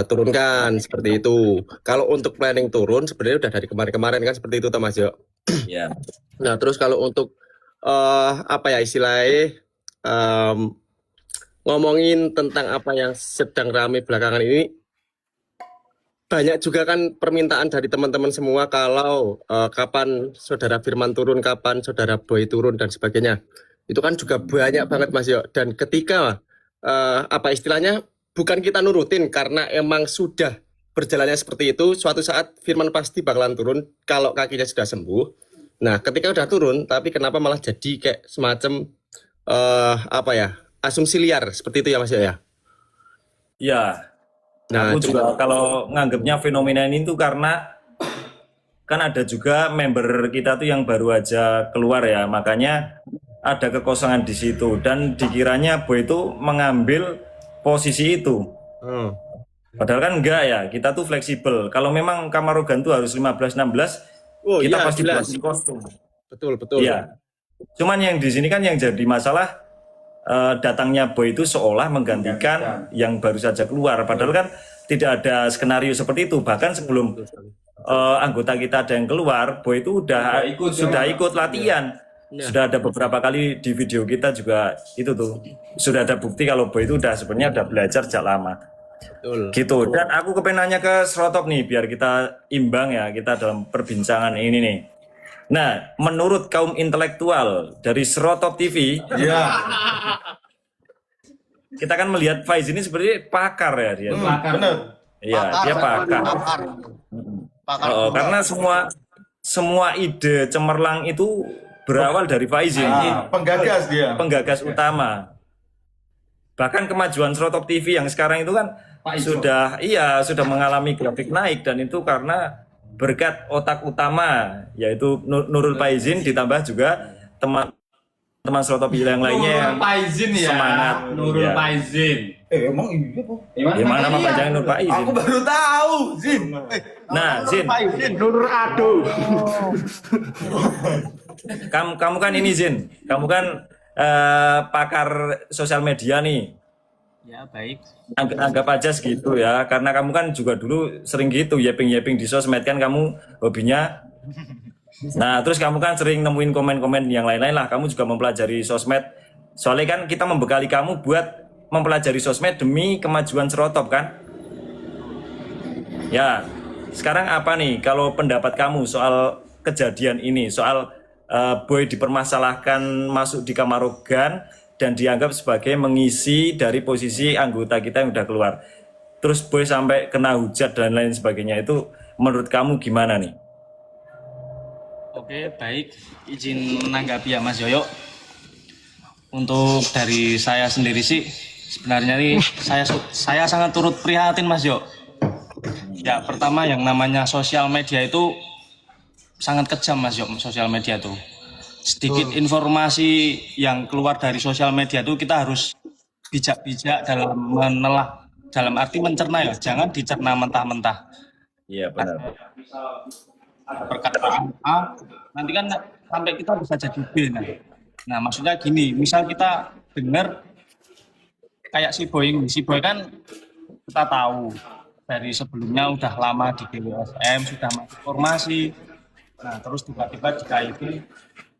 turunkan seperti itu. Kalau untuk planning turun sebenarnya udah dari kemarin-kemarin kan seperti itu, Mas Yo. Ya. Nah, terus kalau untuk apa ya istilahnya ngomongin tentang apa yang sedang ramai belakangan ini, banyak juga kan permintaan dari teman-teman semua kalau kapan saudara Firman turun, kapan saudara Boy turun dan sebagainya. Itu kan juga banyak banget Mas Yo. Dan ketika apa istilahnya bukan kita nurutin karena emang sudah berjalannya seperti itu, suatu saat Firman pasti bakalan turun kalau kakinya sudah sembuh. Nah, ketika udah turun, tapi kenapa malah jadi kayak semacam apa ya asumsi liar seperti itu ya Mas Yo ya. Ya, Nah, aku juga kalau nganggapnya fenomena ini tuh karena kan ada juga member kita tuh yang baru aja keluar ya, makanya ada kekosongan di situ dan dikiranya Boy itu mengambil posisi itu. Padahal kan enggak ya, kita tuh fleksibel. Kalau memang Kamarogan tuh harus 15-16, oh kita iya pasti jelas. buatin kostum. Betul, betul. Iya. Cuman yang di sini kan yang jadi masalah datangnya Boy itu seolah menggantikan yang baru saja keluar. Padahal kan tidak ada skenario seperti itu. Bahkan sebelum anggota kita ada yang keluar, Boy itu sudah ikut latihan. Sudah ada beberapa kali di video kita juga itu tuh. Sudah ada bukti kalau Boy itu sebenarnya udah belajar sejak lama. Betul. Gitu. Dan aku kepengen nanya ke Srotop nih biar kita imbang ya kita dalam perbincangan ini nih. Nah, menurut kaum intelektual dari Srotop TV, kita kan melihat Faiz ini seperti pakar ya dia. Bener. Iya, dia pakar. Karena semua ide cemerlang itu berawal dari Faiz ini. Penggagas dia. Penggagas utama. Bahkan kemajuan Srotop TV yang sekarang itu kan sudah mengalami grafik naik dan itu karena berkat otak utama yaitu Nurul Faizin ditambah juga teman Srotop yang lainnya yang semangat. Nurul Faizin. Emang iya kok. Gimana nama panjangnya Nur Faizin? Aku baru tahu, Zin. Nah, Zin. Nurul Ado. Kamu kan ini Zin. Kamu kan pakar sosial media nih. Ya, baik. Anggap aja segitu ya, karena kamu kan juga dulu sering gitu yeping-yeping di sosmed kan kamu hobinya. Nah, terus kamu kan sering nemuin komen-komen yang lain-lain lah. Kamu juga mempelajari sosmed. Soalnya kan kita membekali kamu buat mempelajari sosmed demi kemajuan Srotop kan. Ya, sekarang apa nih kalau pendapat kamu soal kejadian ini, soal Boy dipermasalahkan masuk di Kamarogan dan dianggap sebagai mengisi dari posisi anggota kita yang udah keluar. Terus Boy sampai kena hujat dan lain sebagainya, itu menurut kamu gimana nih? Oke, baik. Izin menanggapi ya Mas Yoyo. Untuk dari saya sendiri sih, sebenarnya nih saya sangat turut prihatin Mas Yo. Ya, pertama yang namanya sosial media itu sangat kejam Mas Yo, sosial media tuh. Sedikit informasi yang keluar dari sosial media itu kita harus bijak-bijak dalam menelah, dalam arti mencerna ya, jangan dicerna mentah-mentah. Iya benar. Ada perkataan A, nanti kan sampai kita bisa jadi B. Nah, maksudnya gini, misal kita dengar kayak si Boy kan kita tahu dari sebelumnya udah lama di GWSM, sudah masuk formasi. Nah, terus tiba-tiba dikaiti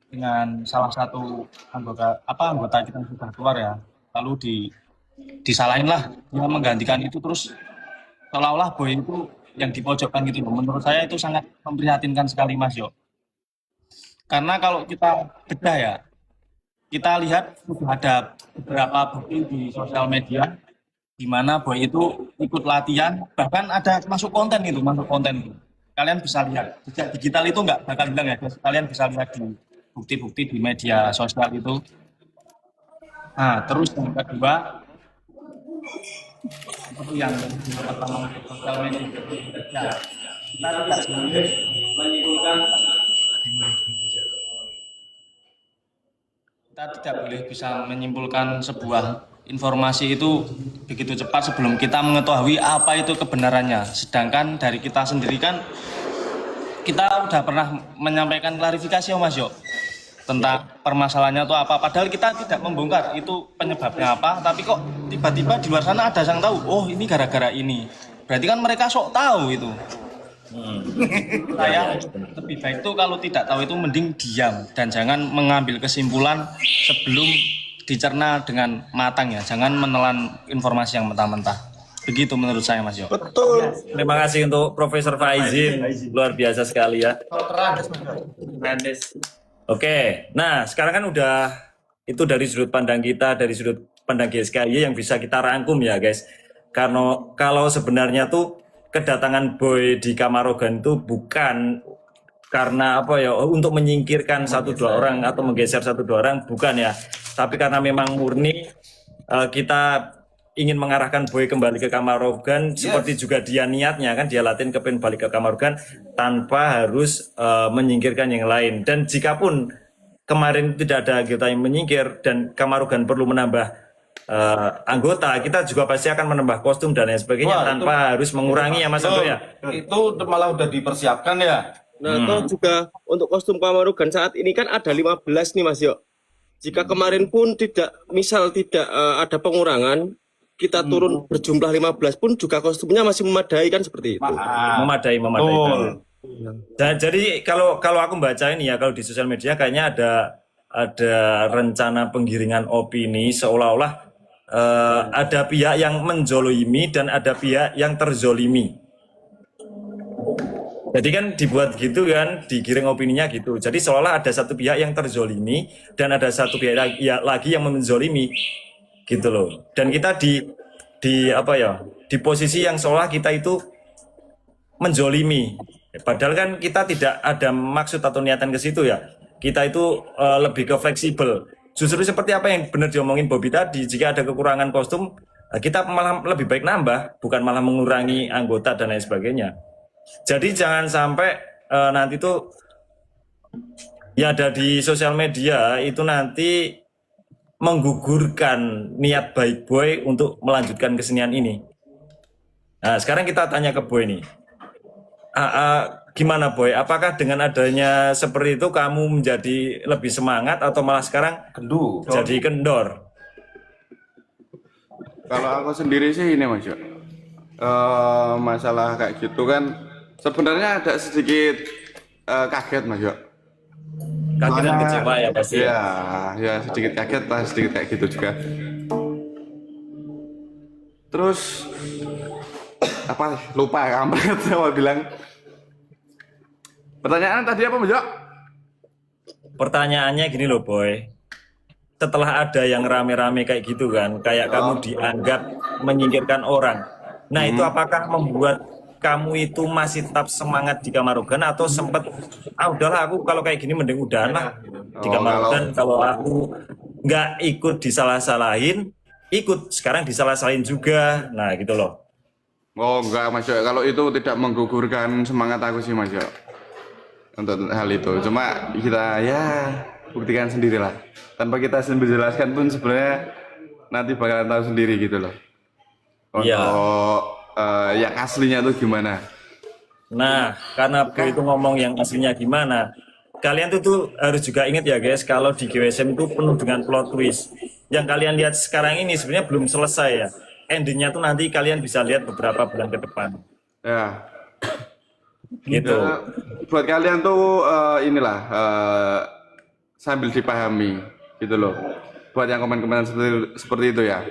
dengan salah satu anggota kita yang sudah keluar ya, lalu disalahin lah, dia menggantikan itu terus seolah-olah Boy itu yang dipojokkan gitu. Menurut saya itu sangat memprihatinkan sekali Mas Yo. Karena kalau kita bedah ya, kita lihat sudah ada beberapa bukti di sosial media di mana Boy itu ikut latihan, bahkan ada masuk konten. Kalian bisa lihat, jejak digital itu nggak bakal hilang ya, kalian bisa lihat di bukti-bukti di media sosial itu. Nah, terus yang kedua, itu yang pertama sosial media. Ya, kita tidak boleh menyimpulkan, kita tidak boleh bisa menyimpulkan sebuah informasi itu begitu cepat sebelum kita mengetahui apa itu kebenarannya. Sedangkan dari kita sendiri kan kita udah pernah menyampaikan klarifikasi ya Mas Yo. tentang permasalahannya itu apa. Padahal kita tidak membongkar itu penyebabnya apa, tapi kok tiba-tiba di luar sana ada yang tahu, oh ini gara-gara ini. Berarti kan mereka sok tahu itu. Saya lebih baik tuh kalau tidak tahu itu mending diam dan jangan mengambil kesimpulan sebelum dicerna dengan matang ya. Jangan menelan informasi yang mentah-mentah. Begitu menurut saya Mas Yo. Betul. Terima kasih untuk Profesor Faizin, luar biasa sekali ya. Oke, nah sekarang kan udah itu dari sudut pandang kita, dari sudut pandang GSKY yang bisa kita rangkum ya guys. Karena kalau sebenarnya tuh kedatangan Boy di Kamarogan itu bukan karena apa ya, untuk menyingkirkan 1-2 orang atau menggeser 1-2 orang, bukan ya. Tapi karena memang murni kita ingin mengarahkan Boy kembali ke Kamarogan, seperti juga dia niatnya kan, dia latihan kepengen balik ke Kamarogan tanpa harus menyingkirkan yang lain. Dan jika pun kemarin tidak ada anggota yang menyingkir dan Kamarogan perlu menambah anggota, kita juga pasti akan menambah kostum dan lain sebagainya. Wah, tanpa harus mengurangi ya Mas Ando ya. Itu malah udah dipersiapkan ya. Nah, toh juga untuk kostum Kamarogan saat ini kan ada 15 nih Mas Yo. Jika kemarin pun tidak ada pengurangan, kita turun berjumlah 15 pun juga kostumnya masih memadai kan seperti itu. Memadai. Betul. Dan jadi kalau aku baca ini ya, kalau di sosial media kayaknya ada rencana penggiringan opini seolah-olah ada pihak yang menzolimi dan ada pihak yang terzolimi. Jadi kan dibuat gitu kan, digiring opininya gitu. Jadi seolah ada satu pihak yang terzolimi dan ada satu pihak lagi yang menzolimi, gitu loh. Dan kita di apa ya, di posisi yang seolah kita itu menzolimi. Padahal kan kita tidak ada maksud atau niatan ke situ ya. Kita itu lebih ke fleksibel. Justru seperti apa yang benar diomongin Bobby tadi, jika ada kekurangan kostum, kita malah lebih baik nambah, bukan malah mengurangi anggota dan lain sebagainya. Jadi jangan sampai nanti tuh ya ada di sosial media itu nanti menggugurkan niat baik Boy untuk melanjutkan kesenian ini. Nah sekarang kita tanya ke Boy nih, gimana Boy? Apakah dengan adanya seperti itu kamu menjadi lebih semangat atau malah sekarang jadi kendor? Kalau aku sendiri sih ini Mas Yo. Masalah kayak gitu kan sebenarnya ada sedikit kaget Mas Yo. Kaget dan kecewa ya pasti. Ya sedikit kaget lah, sedikit kayak gitu juga. Terus apa lupa kampret saya bilang. Pertanyaan tadi apa Mas Yo? Pertanyaannya gini loh Boy. Setelah ada yang rame-rame kayak gitu kan, kayak kamu dianggap menyingkirkan orang. Nah itu apakah membuat kamu itu masih tetap semangat di Kamarogan atau sempat udahlah aku kalau kayak gini mending udahan lah di Kamarogan, kalau aku nggak ikut disalah-salahin, ikut sekarang disalah-salahin juga, nah gitu loh. Oh enggak Mas Yo, kalau itu tidak menggugurkan semangat aku sih Mas Yo untuk hal itu. Cuma kita ya buktikan sendirilah. Tanpa kita menjelaskan pun sebenarnya nanti bakalan tahu sendiri gitu loh. Untuk yang aslinya tuh gimana? Nah, karena Boy itu ngomong yang aslinya gimana, kalian tuh harus juga ingat ya guys, kalau di GWSM itu penuh dengan plot twist. Yang kalian lihat sekarang ini sebenarnya belum selesai ya. Endingnya tuh nanti kalian bisa lihat beberapa bulan ke depan. Ya. Gitu. Buat kalian tuh inilah sambil dipahami gitu loh. Buat yang komen-komen seperti itu ya,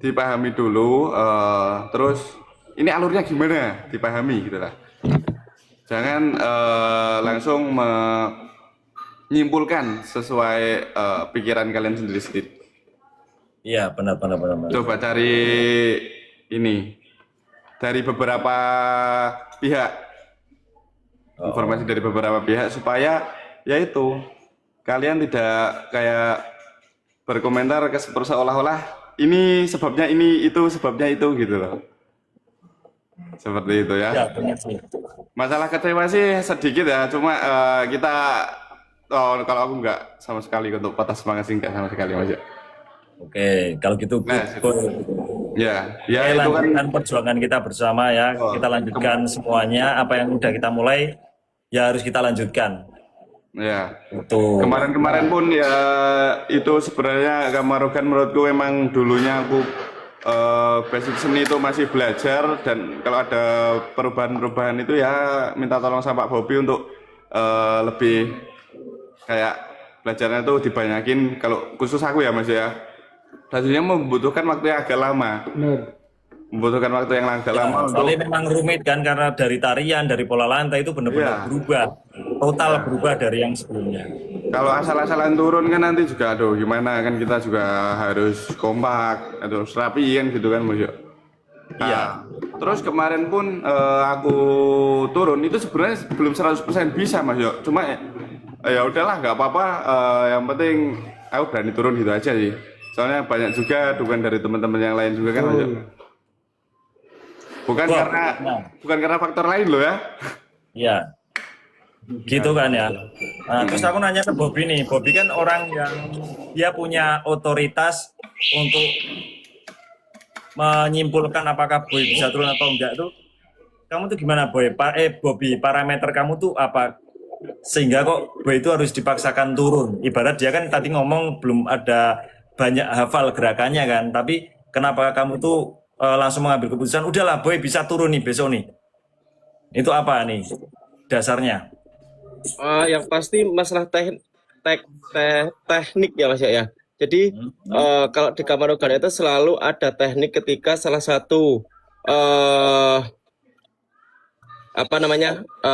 dipahami dulu. Terus ini alurnya gimana? Dipahami gitu lah. Jangan langsung menyimpulkan sesuai pikiran kalian sendiri-sendiri. Iya, benar. Coba cari ini dari beberapa pihak, informasi dari beberapa pihak supaya yaitu kalian tidak kayak berkomentar ke seolah-olah ini sebabnya ini itu sebabnya itu gitu loh. Seperti itu ya. Ya, benar sih. Masalah kecewa sih sedikit ya, cuma kita kalau aku nggak sama sekali untuk patah semangat sih, nggak sama sekali Mas. Oke, kalau gitu Nah, ya ya itu kan lanjutkan perjuangan kita bersama ya. Kita lanjutkan semuanya, apa yang udah kita mulai ya harus kita lanjutkan. Ya. Betul. Kemarin-kemarin pun ya itu sebenarnya Kamarogan menurutku memang dulunya aku basic seni itu masih belajar, dan kalau ada perubahan-perubahan itu ya minta tolong sama Pak Bobi untuk lebih kayak belajarnya tuh dibanyakin. Kalau khusus aku ya Mas ya, belajarnya membutuhkan waktu yang agak lama. Membutuhkan waktu yang agak lama untuk Soalnya memang rumit kan, karena dari tarian, dari pola lantai itu benar-benar Iya. berubah, total berubah dari yang sebelumnya. kalau asal-asalan turun kan nanti juga aduh gimana kan, kita juga harus kompak, harus rapi kan gitu kan Mas Yo. Nah, Iya. terus kemarin pun aku turun itu sebenarnya belum 100% bisa Mas Yo. Cuma ya udahlah nggak apa-apa, yang penting aku berani turun gitu aja sih. Soalnya banyak juga dukungan dari teman-teman yang lain juga kan Mas Yo. Bukan Wah, karena faktor lain loh ya. Iya. Gitu kan ya. Nah, terus aku nanya ke Bobi nih. Bobi kan orang yang dia punya otoritas untuk menyimpulkan apakah Boy bisa turun atau enggak tuh. Kamu tuh gimana Boy? Bobi, parameter kamu tuh apa? Sehingga kok Boy itu harus dipaksakan turun. Ibarat dia kan tadi ngomong belum ada banyak hafal gerakannya kan. Tapi kenapa kamu tuh langsung mengambil keputusan, udahlah Boy bisa turun nih besok nih. Itu apa nih dasarnya? Yang pasti masalah teknik ya Mas ya. Jadi kalau di Kamarogan itu selalu ada teknik ketika salah satu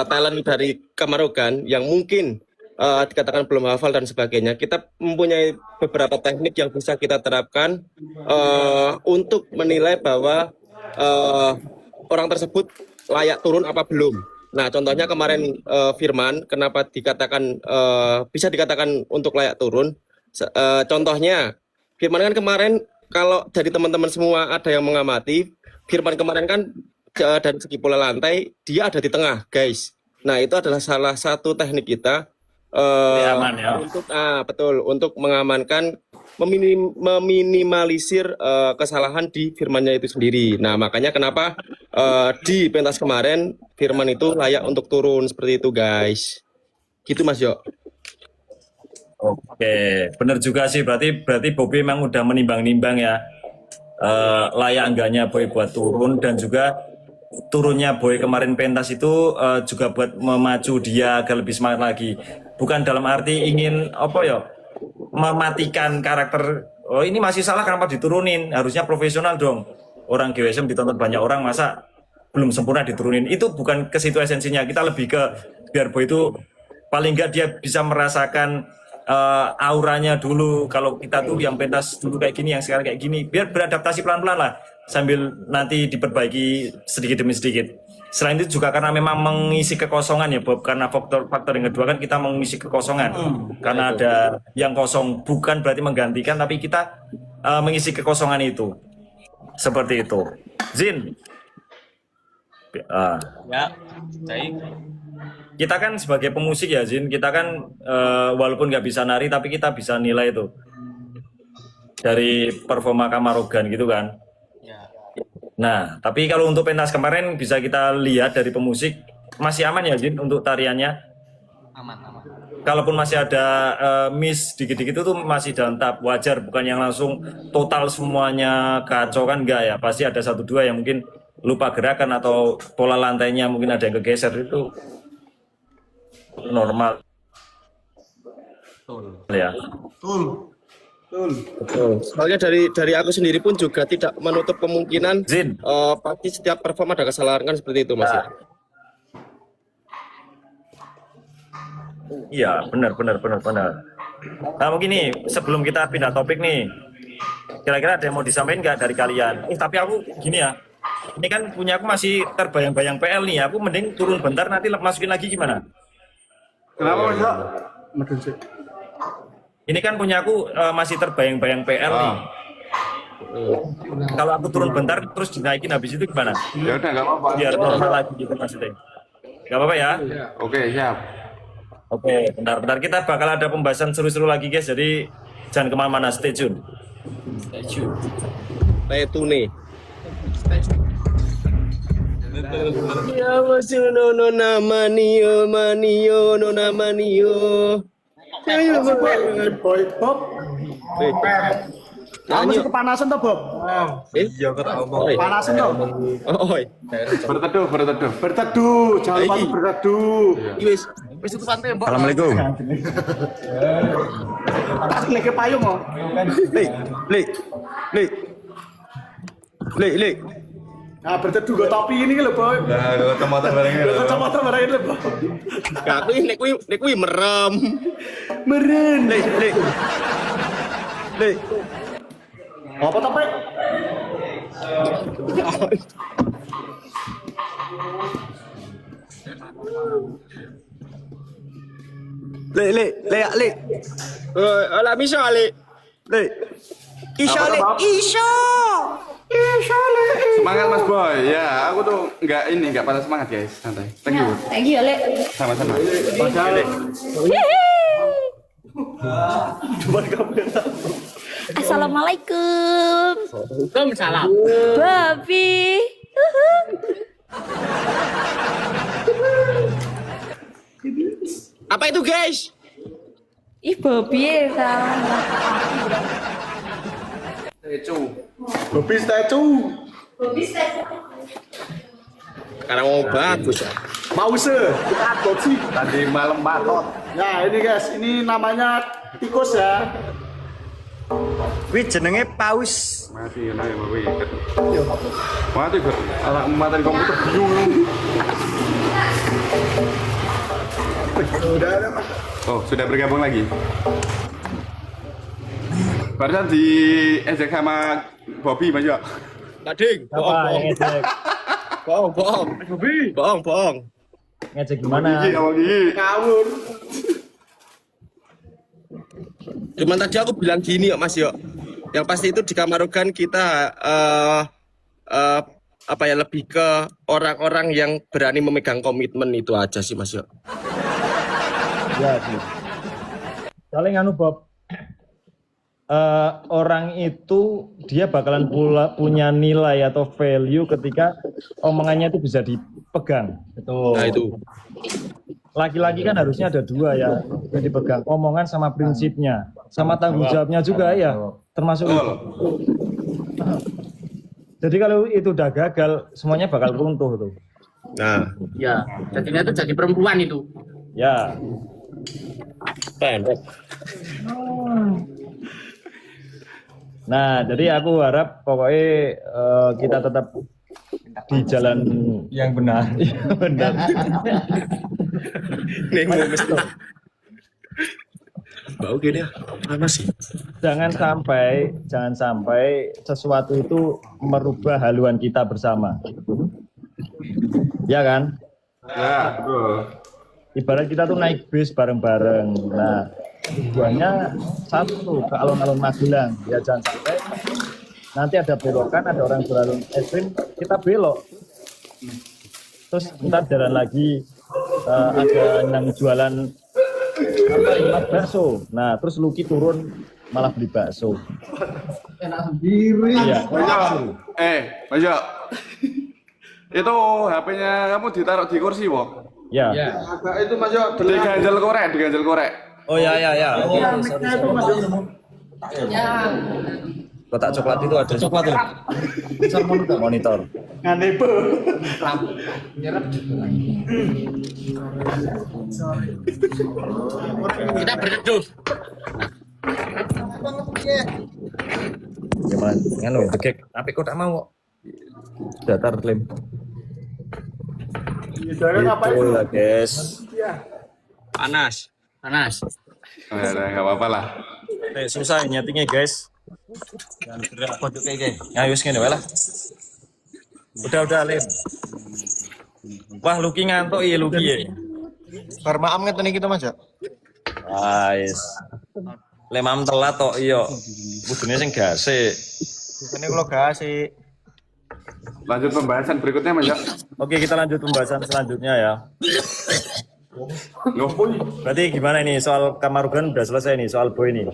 talent dari Kamarogan yang mungkin dikatakan belum hafal dan sebagainya. Kita mempunyai beberapa teknik yang bisa kita terapkan untuk menilai bahwa orang tersebut layak turun apa belum. Nah, contohnya kemarin Firman, kenapa dikatakan bisa dikatakan untuk layak turun? Contohnya, Firman kan kemarin kalau dari teman-teman semua ada yang mengamati, Firman kemarin kan dari segi pola lantai dia ada di tengah, guys. Nah, itu adalah salah satu teknik kita Aman ya. untuk mengamankan, meminimalisir kesalahan di Firmannya itu sendiri. Nah, makanya kenapa di pentas kemarin Firman itu layak untuk turun seperti itu, guys. Gitu Mas Yo. Oke, benar juga sih. Berarti Bobi memang udah menimbang-nimbang ya, layak enggaknya Boy buat turun, dan juga turunnya Boy kemarin pentas itu juga buat memacu dia agar lebih semangat lagi. Bukan dalam arti ingin mematikan karakter. Oh ini masih salah, kenapa diturunin? Harusnya profesional dong. Orang GWSM ditonton banyak orang, masa belum sempurna diturunin? Itu bukan ke situ esensinya. Kita lebih ke biar Boy itu paling nggak dia bisa merasakan auranya dulu. Kalau kita tuh yang pentas dulu kayak gini, yang sekarang kayak gini, biar beradaptasi pelan-pelan lah, sambil nanti diperbaiki sedikit demi sedikit. Selain itu juga karena memang mengisi kekosongan ya Bob, karena faktor yang kedua kan kita mengisi kekosongan, karena ada yang kosong, bukan berarti menggantikan, tapi kita mengisi kekosongan itu. Seperti itu. Zin, Ya, baik. kita kan sebagai pemusik ya Zin, kita kan walaupun nggak bisa nari, tapi kita bisa nilai itu dari performa Kamarogan gitu kan. Ya. Nah, tapi kalau untuk pentas kemarin bisa kita lihat dari pemusik masih aman ya Zin untuk tariannya. Aman. Kalaupun masih ada miss dikit-dikit itu masih dalam tahap wajar, bukan yang langsung total semuanya kacau kan, enggak ya. Pasti ada satu dua yang mungkin lupa gerakan atau pola lantainya mungkin ada yang kegeser, itu normal. Betul. Ya. Betul. Soalnya dari aku sendiri pun juga tidak menutup kemungkinan Zin, pasti setiap perform ada kesalahan kan seperti itu Mas ya. iya benar. Nah mungkin nih sebelum kita pindah topik nih, kira-kira ada yang mau disampaikan nggak dari kalian? Tapi aku gini ya, ini kan punya aku masih terbayang-bayang PL nih, aku mending turun bentar nanti masukin lagi gimana? Kenapa Mas Yo? Ini kan punya aku masih terbayang-bayang PL nih. Kalau aku turun bentar terus dinaikin habis itu gimana? Ya udah nggak apa-apa. Biar normal lagi gitu maksudnya. Gak apa-apa ya? Oke, siap. Oke, bentar. Kita bakal ada pembahasan seru-seru lagi guys, jadi jangan kemana-mana, stay tune. Kayak itu nih. Ya masih nona manio nona manio. Ayo Boy Bob, kamu Nyanyi. kepanasan toh Bob? Iya ketemu. Panasan toh? Oi. Berteduh, jangan lupa Iki. berteduh. Wis wis tutupan tembok. Assalamualaikum. Lagi payung oh. Lek. Nah berteduh gue topi ini lho Boy. Nah, kalau kacamata bareng ini. Kacamata barang ini lho Boy. Gak aku nek kuwi merem. Meren. Lek. Apa topi? Lek. Ala bisa Lek. Isya Lek. Semangat Mas Boy. Ya, aku tuh nggak patah semangat guys. Santai. Thank you. Thank you, Le. Sama-sama. Assalamualaikum. Waalaikumsalam. Babi. Apa itu guys? Ih, babi ya salah. Bobi statue. Karena mau bagus ya. Mause, kita adopsi. Tadi malam batot. Ya ini guys, ini namanya tikus ya. Wih jenenge paus. Mati ya naik bawi. Mati ber. Anak mata di komputer bingung. Oh, sudah bergabung lagi. Barusan di ejek sama Bobby Mas Yo. Bading. Bohong. Ngecek gimana? Gigi awal gigi. Ngawur. Cuman tadi aku bilang gini Mas Yo. Yang pasti itu di Kamarogan kita apa ya lebih ke orang-orang yang berani memegang komitmen itu aja sih Mas Yo. Ya sih. Paling anu Bob. Orang itu dia bakalan punya nilai atau value ketika omongannya itu bisa dipegang. Betul. Nah itu. Laki-laki kan harusnya ada dua ya yang dipegang, omongan sama prinsipnya, sama tanggung jawabnya juga ya, termasuk itu. Jadi kalau itu udah gagal, semuanya bakal runtuh tuh. Nah, Ya, jadinya itu jadi perempuan itu. Ya, pendek. nah jadi aku harap pokoknya kita tetap di jalan yang benar. Benar. Nih mau mesti. Bau gini ya, panas sih. Jangan sampai sesuatu itu merubah haluan kita bersama. Ya kan? Ya, betul. Ibarat kita tuh naik bis bareng-bareng. Nah, tujuannya satu ke alun-alun Magelang. Ya jangan sampai nanti ada belokan, ada orang beralun ekstrim, kita belok. Terus ntar jalan lagi ada yang jualan apa bakso. Nah, terus Lucky turun malah beli bakso. Enak sendiri. Iya. Mas Yo. Itu HP-nya kamu ditaruh di kursi, Wok. Ya. Agak itu Mas Yo. Diganjel korek. Oh ya. Oh, kotak coklat itu ada coklat tuh. Monitor. Nganepe. Kita berteduh. Gimana? Nganu, dekek. Tapi kok tak mau? Datar klaim. Jangan apa itu? Itulah guys. Panas. Ya, enggak apa-apa lah. Susah nyetingnya guys. Jangan gerak kodok kayak gini. Ayo ngene wae lah. Udah Lim. Wah Lucky ngantuk ya Lucky ya. Bar maam ngeten iki to Mas. Guys. Lemam telat tok iya. Kudune sing gasik. Ini kalau kasih Lanjut pembahasan berikutnya, Mas Yo. Oke, kita lanjut pembahasan selanjutnya ya. Ngopo? Berarti gimana ini soal Kamarugan udah selesai nih soal boy ini.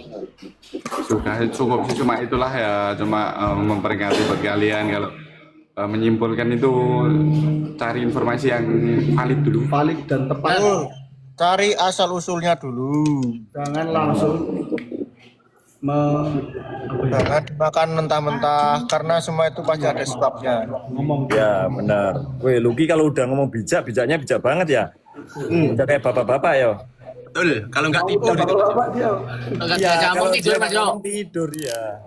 Sudah cukup sih, cuma itulah ya, cuma memperingati buat kalian kalau menyimpulkan itu cari informasi yang valid dulu. Valid dan tepat. Cari asal usulnya dulu. Jangan langsung Jangan dimakan mentah-mentah karena semua itu pasti ada sebabnya. Ya benar. Weh, Luki kalau udah ngomong bijak, bijaknya bijak banget ya. Udah kayak bapak-bapak ya. Betul, kalau nggak tidur gitu. Enggak gampang tidur Mas Yo. Tidur ya.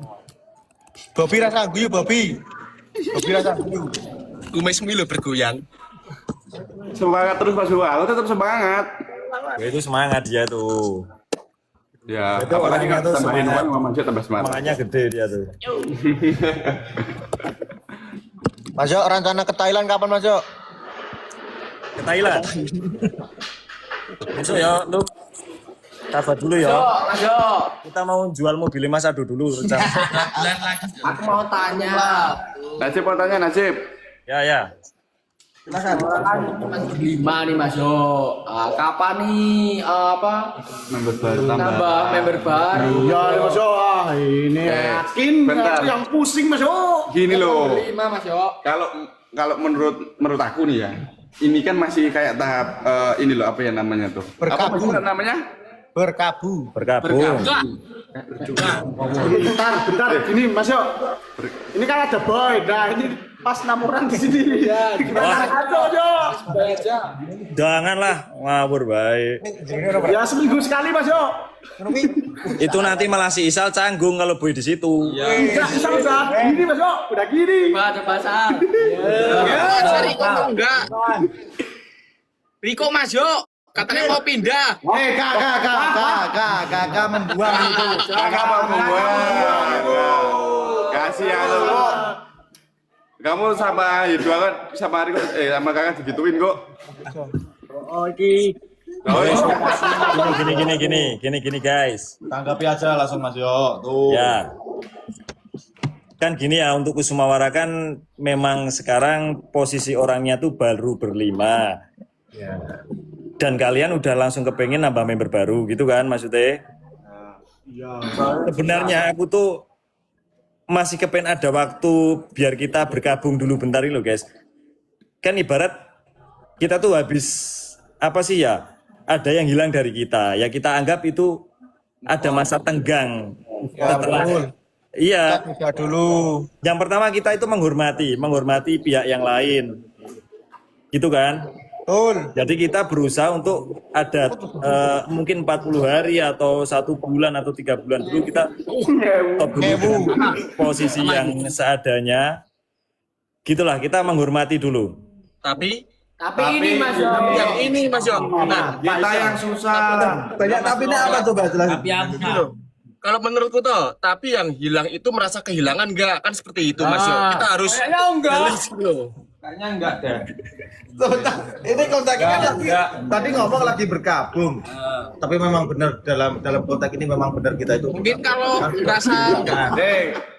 Bobi rasa guyu, Bobi. Bobi rasa guyu. Kumis Milo bergoyang. Semangat terus Mas Dewa, aku tetap semangat. Weh, itu semangat dia tuh. Ya, Itu apalagi orangnya kalau tuh tambahin semangat. uang sama Mansyur tambah semangat. Semangatnya gede dia tuh. Mas Yo, rencana ke Thailand kapan Mas Yo? Ke Thailand. Besok ya, lu sabar dulu ya. Mas Yo. Kita mau jual mobil Mas Ado dulu. Aku mau tanya. Najib mau tanya, Najib. Ya. Lima nih Mas Yo. Kapan nih Member baru nambah member baru? Ya, Mas Yo, ini yakin bentar. aku yang pusing Mas Yo. Gini loh, Lima Mas Yo. kalau menurut aku nih ya, ini kan masih kayak tahap ini loh apa ya namanya tuh? Apa Berkabung. Mas, namanya? Berkabung. Bergabung. Bentar. Ini Mas Yo. Ini kan ada boy. Nah, ini pas 6 orang di sini. Ya, gimana aja, Yo? Janganlah ngawur baik. Ya seminggu sekali Mas Yo. Itu nanti malah si Isal canggung kalau boy di situ. Enggak, udah gini Mas Yo. Udah gini. Ada pasar. Riko enggak. Riko Mas Yo. Katanya mau pindah. Kakak membuang itu. Kakak mau membuang. Kasihan lo. Kamu sama Yudho kan sama Riko sama kakak digituin kok. Oh, iki. Oh, Gini guys. Tanggapi aja langsung Mas Yo. Tuh. Ya. Kan gini ya, untuk Kusumawara kan memang sekarang posisi orangnya tuh baru berlima. Dan kalian udah langsung kepengen nambah member baru gitu kan maksudnya? Sebenarnya aku tuh masih kepengen ada waktu biar kita bergabung dulu bentar ini loh guys. Kan ibarat kita tuh habis apa sih ya? Ada yang hilang dari kita. Ya kita anggap itu ada masa tenggang. Setelah, iya. Kita dulu. Yang pertama kita itu menghormati pihak yang lain. Gitu kan? Betul. Jadi kita berusaha untuk ada mungkin 40 hari atau 1 bulan atau 3 bulan dulu kita stop dulu dengan posisi yang seadanya. Gitulah, kita menghormati dulu. Tapi Ini Mas Yo. yang ini Mas Yo. Nah, Kita yang susah. Banyak tapi ini apa coba jelas? Tapi apa? kalau menurutku tuh, tapi yang hilang itu merasa kehilangan enggak? Kan seperti itu Mas Yo. Kita harus balance dulu. Kayaknya enggak deh. Ini kontak ini lagi tadi ngomong lagi bergabung. Tapi memang benar dalam konteks ini memang benar kita itu. Mungkin kalau merasa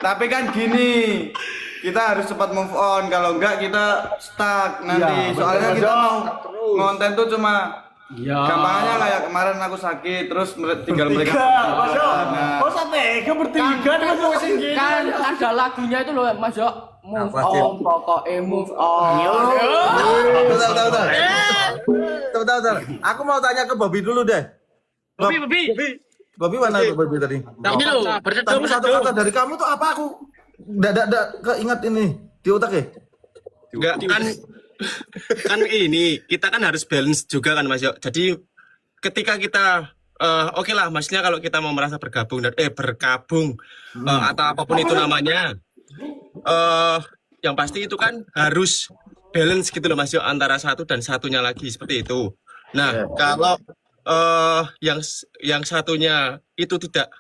Tapi kan gini, kita harus cepat move on. Kalau enggak kita stuck nanti. Soalnya kita mau konten tuh cuma gampangnya kayak kemarin aku sakit, terus tinggal mereka. Mas Yo. Oh, sampai bertiga nih Mas Yo sing gini. kan ada lagunya itu loh Mas Yo. Move on, pokoknya move on. Bentar. Aku mau tanya ke Bobby dulu deh. Bobby mana Bobby tadi? Ini loh, Tapi satu kata dari kamu tuh apa aku? Nggak keinget ini di otak ya? Enggak kan ini kita kan harus balance juga kan Mas Yo. Jadi ketika kita oke lah maksudnya kalau kita mau merasa bergabung dan berkabung atau apapun itu namanya yang pasti itu kan harus balance gitu loh Mas Yo antara satu dan satunya lagi seperti itu. Nah, kalau yang satunya itu tidak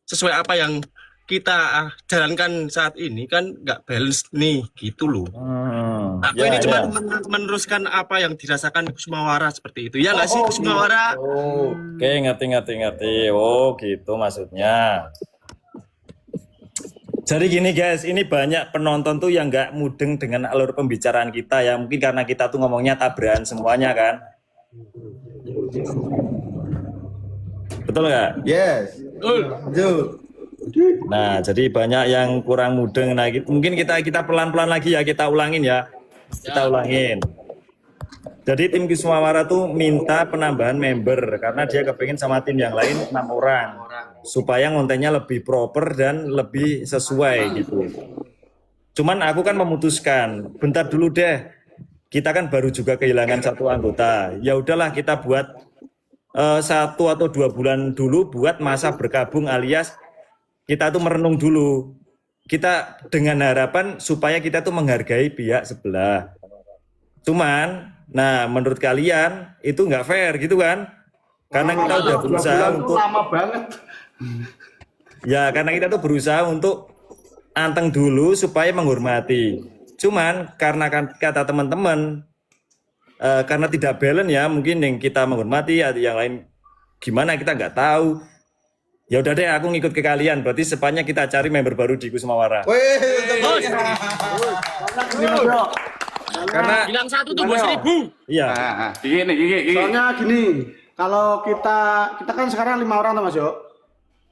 sesuai apa yang kita jalankan saat ini kan nggak balance nih gitu loh. Aku ini cuma meneruskan apa yang dirasakan Kusumawara seperti itu. Ya nggak sih Kusumawara? Oke, ngerti. Oh, gitu maksudnya. Jadi gini guys, ini banyak penonton tuh yang nggak mudeng dengan alur pembicaraan kita ya. Mungkin karena kita tuh ngomongnya tabrakan semuanya kan. Betul nggak? Yes. Betul. Nah, jadi banyak yang kurang mudeng. Nah, mungkin kita pelan-pelan lagi ya, kita ulangin ya. Kita ulangin. Jadi tim Kiswawara tuh minta penambahan member karena dia kepingin sama tim yang lain 6 orang supaya kontennya lebih proper dan lebih sesuai gitu. Cuman aku kan memutuskan, bentar dulu deh. Kita kan baru juga kehilangan 1 anggota. Ya udahlah kita buat 1 atau 2 bulan dulu buat masa berkabung alias kita tuh merenung dulu. Kita dengan harapan supaya kita tuh menghargai pihak sebelah. Cuman, nah menurut kalian itu nggak fair gitu kan? Karena kita udah berusaha untuk lama banget. ya karena kita tuh berusaha untuk anteng dulu supaya menghormati. Cuman karena kata teman-teman karena tidak balance ya mungkin yang kita menghormati yang lain gimana kita nggak tahu. Ya udah deh aku ngikut ke kalian. Berarti sepanjang kita cari member baru di Kusumawara. Karena Bilang 1 tuh bos 1000. iya. Gigi. Soalnya gini, kalau kita kan sekarang 5 orang tuh Mas Yo.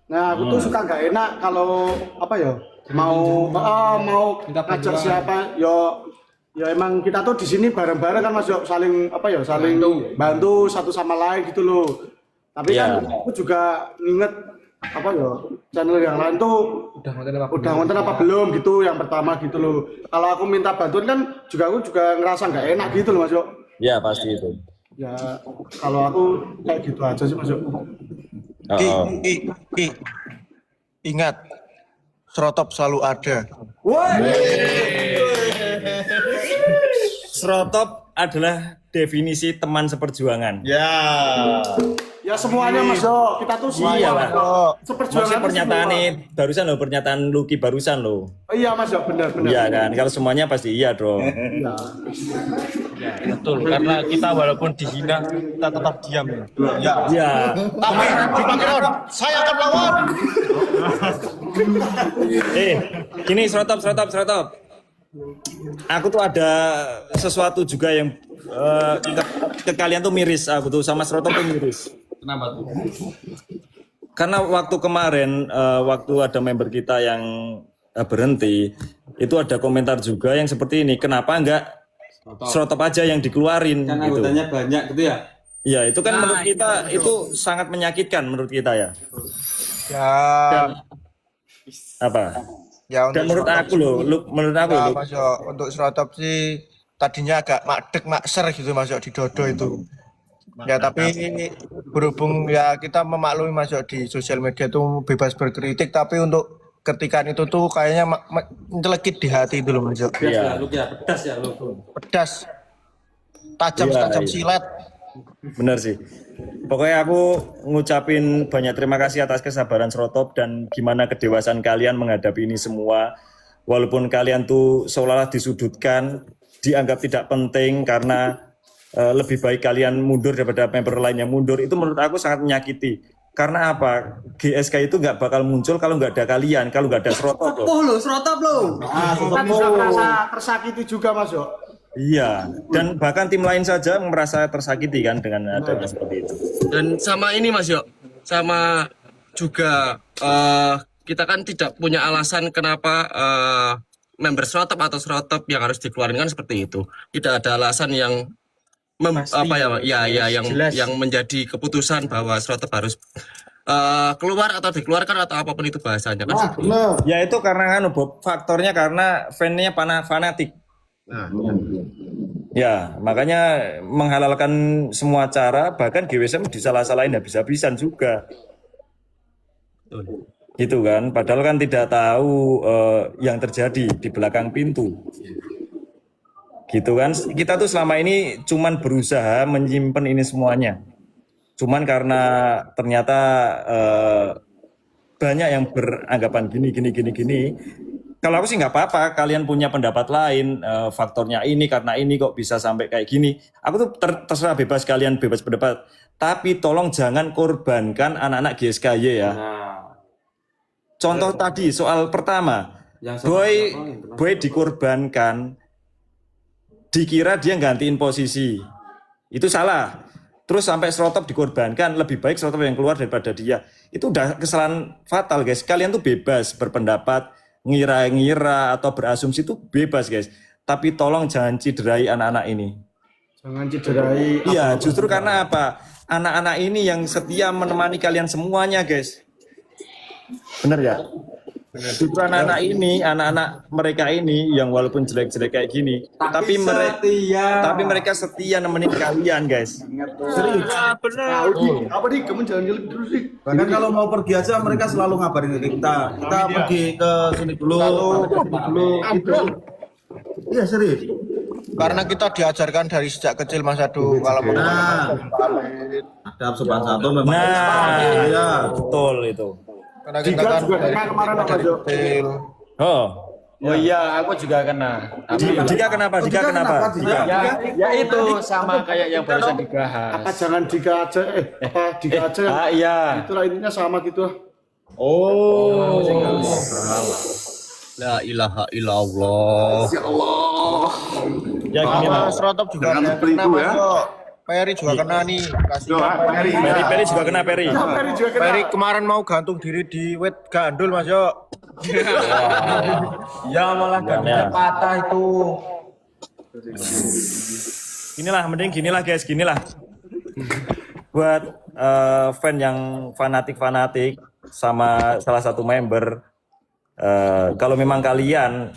Nah, aku tuh suka nggak enak kalau apa ya mau ngajak siapa ya emang kita tuh di sini bareng-bareng kan Mas Yo, saling bantu satu sama lain gitu loh. Tapi kan aku juga inget apa ya channel yang lain tuh udah ngonten apa belum gitu yang pertama gitu loh. Kalau aku minta bantuan kan aku juga ngerasa nggak enak gitu loh Mas Yo. Ya pasti itu. Ya kalau aku kayak gitu aja sih Mas Yo. Ki, ingat, Srotop selalu ada. Srotop adalah definisi teman seperjuangan. Ya semuanya Mas Yo, kita tuh semua Iya, Pak. seperjuangan. Maksudnya pernyataan semua. nih barusan loh, pernyataan Lucky barusan loh. Oh, iya Mas Yo, benar. Iya kan, kalau semuanya pasti iya dong. Betul, karena kita walaupun dihina kita tetap diam ya. Iya. Tapi saya akan lawan. Gini Srotop. Aku tuh ada sesuatu juga yang ke kalian tuh miris, aku tuh sama Srotop tuh miris. Kenapa tuh? Karena waktu kemarin, waktu ada member kita yang berhenti, itu ada komentar juga yang seperti ini, kenapa enggak Srotop aja yang dikeluarin Kan gitu. anggotanya banyak gitu ya. Ya itu kan menurut kita itu sangat menyakitkan menurut kita ya. Ya, Apa? ya Dan menurut aku loh, menurut aku Ya, loh, Mas Yo, untuk Srotop sih tadinya agak makser gitu Mas Yo di Dodo itu. Ya tapi berhubung ya kita memaklumi Mas Yo di sosial media itu bebas berkritik, tapi untuk ketikan itu tuh kayaknya mencelekit di hati itu loh Mas Yo. iya. Pedas ya lu. Pedas, tajam Iya, tajam iya. silet. Bener sih. Pokoknya aku ngucapin banyak terima kasih atas kesabaran Srotop dan gimana kedewasaan kalian menghadapi ini semua. Walaupun kalian tuh seolah-olah disudutkan, dianggap tidak penting karena lebih baik kalian mundur daripada member lain yang mundur. Itu menurut aku sangat menyakiti. Karena apa? GSK itu nggak bakal muncul kalau nggak ada kalian, kalau nggak ada Srotop loh. Oh lo, Srotop lo. Kita bisa merasa tersakiti juga Mas Yo. Iya, dan bahkan tim lain saja merasa tersakiti kan dengan adanya seperti itu. Dan sama ini Mas Yo, sama juga kita kan tidak punya alasan kenapa member Srotop atau Srotop yang harus dikeluarin kan seperti itu. Tidak ada alasan yang yang menjadi keputusan bahwa Srotop harus keluar atau dikeluarkan atau apapun itu bahasanya kan. seperti itu. Ya itu karena kan Bob, faktornya karena fan-nya fanatik. Ya, makanya menghalalkan semua cara, bahkan GWSM disalah-salahin habis-habisan juga. Gitu kan, padahal kan tidak tahu yang terjadi di belakang pintu. Gitu kan, kita tuh selama ini cuman berusaha menyimpan ini semuanya. Cuman karena ternyata banyak yang beranggapan gini. Kalau aku sih nggak apa-apa, kalian punya pendapat lain, faktornya ini karena ini kok bisa sampai kayak gini. Aku tuh terserah bebas, kalian bebas pendapat. Tapi tolong jangan korbankan anak-anak GSKY ya. Contoh tadi soal pertama, Boy dikorbankan, dikira dia gantiin posisi, itu salah. Terus sampai Srotop dikorbankan, lebih baik Srotop yang keluar daripada dia. Itu udah kesalahan fatal guys. Kalian tuh bebas berpendapat, ngira-ngira atau berasumsi itu bebas guys. Tapi tolong jangan cederai anak-anak ini. Jangan cederai. Iya, justru karena apa? Anak-anak ini yang setia menemani kalian semuanya guys. Bener ya? Justru anak-anak ini, anak-anak mereka ini yang walaupun jelek-jelek kayak gini, tapi mereka setia nemenin kalian guys. Serius. Benar. Apa nih? Kamu jangan jelek terus sih. Bahkan kalau mau pergi aja mereka selalu ngabarin kita. Kita pergi ke sini dulu, itu. Iya serius. Karena kita diajarkan dari sejak kecil Mas Adu kalau mau Ada sopan satu memang. Nah, betul itu. karena kita kan dari kecil. Oh iya, aku juga kena. Dika kenapa? Dika kenapa? Dika. Ya itu sama kayak yang barusan dibahas. Apa jangan Dika aja? Apa Dika aja? Iya. Itulah intinya sama gitu. Oh. La ilaha illallah. Ya gini lah. Mas Rotop juga kena Mas Yo. Peri juga kena nih. Peri juga kena Peri. Peri kemarin mau gantung diri di wet gandul Mas Yo. Ya malah gandulnya patah itu. Ginilah, mending ginilah guys, ginilah. Buat fan yang fanatik sama salah satu member, kalau memang kalian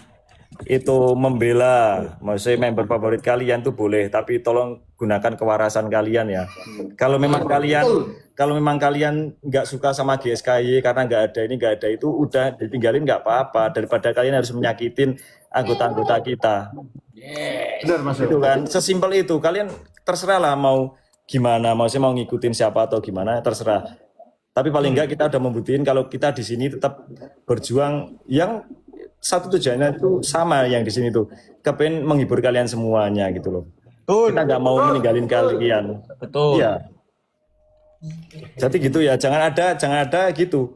itu membela, maksudnya member favorit kalian tuh boleh, tapi tolong gunakan kewarasan kalian ya. Kalau memang kalian nggak suka sama GSKY karena nggak ada ini nggak ada itu, udah ditinggalin nggak apa-apa daripada kalian harus menyakitin anggota-anggota kita. Benar Mas. Itu kan sesimpel itu. Kalian terserah lah mau gimana, maksudnya mau ngikutin siapa atau gimana terserah. Tapi paling enggak kita udah membuktiin kalau kita di sini tetap berjuang yang satu tujuannya itu sama yang di sini tuh, kepengen menghibur kalian semuanya gitu loh. Kita nggak mau meninggalin kalian. Betul. Iya. Jadi gitu ya, jangan ada gitu.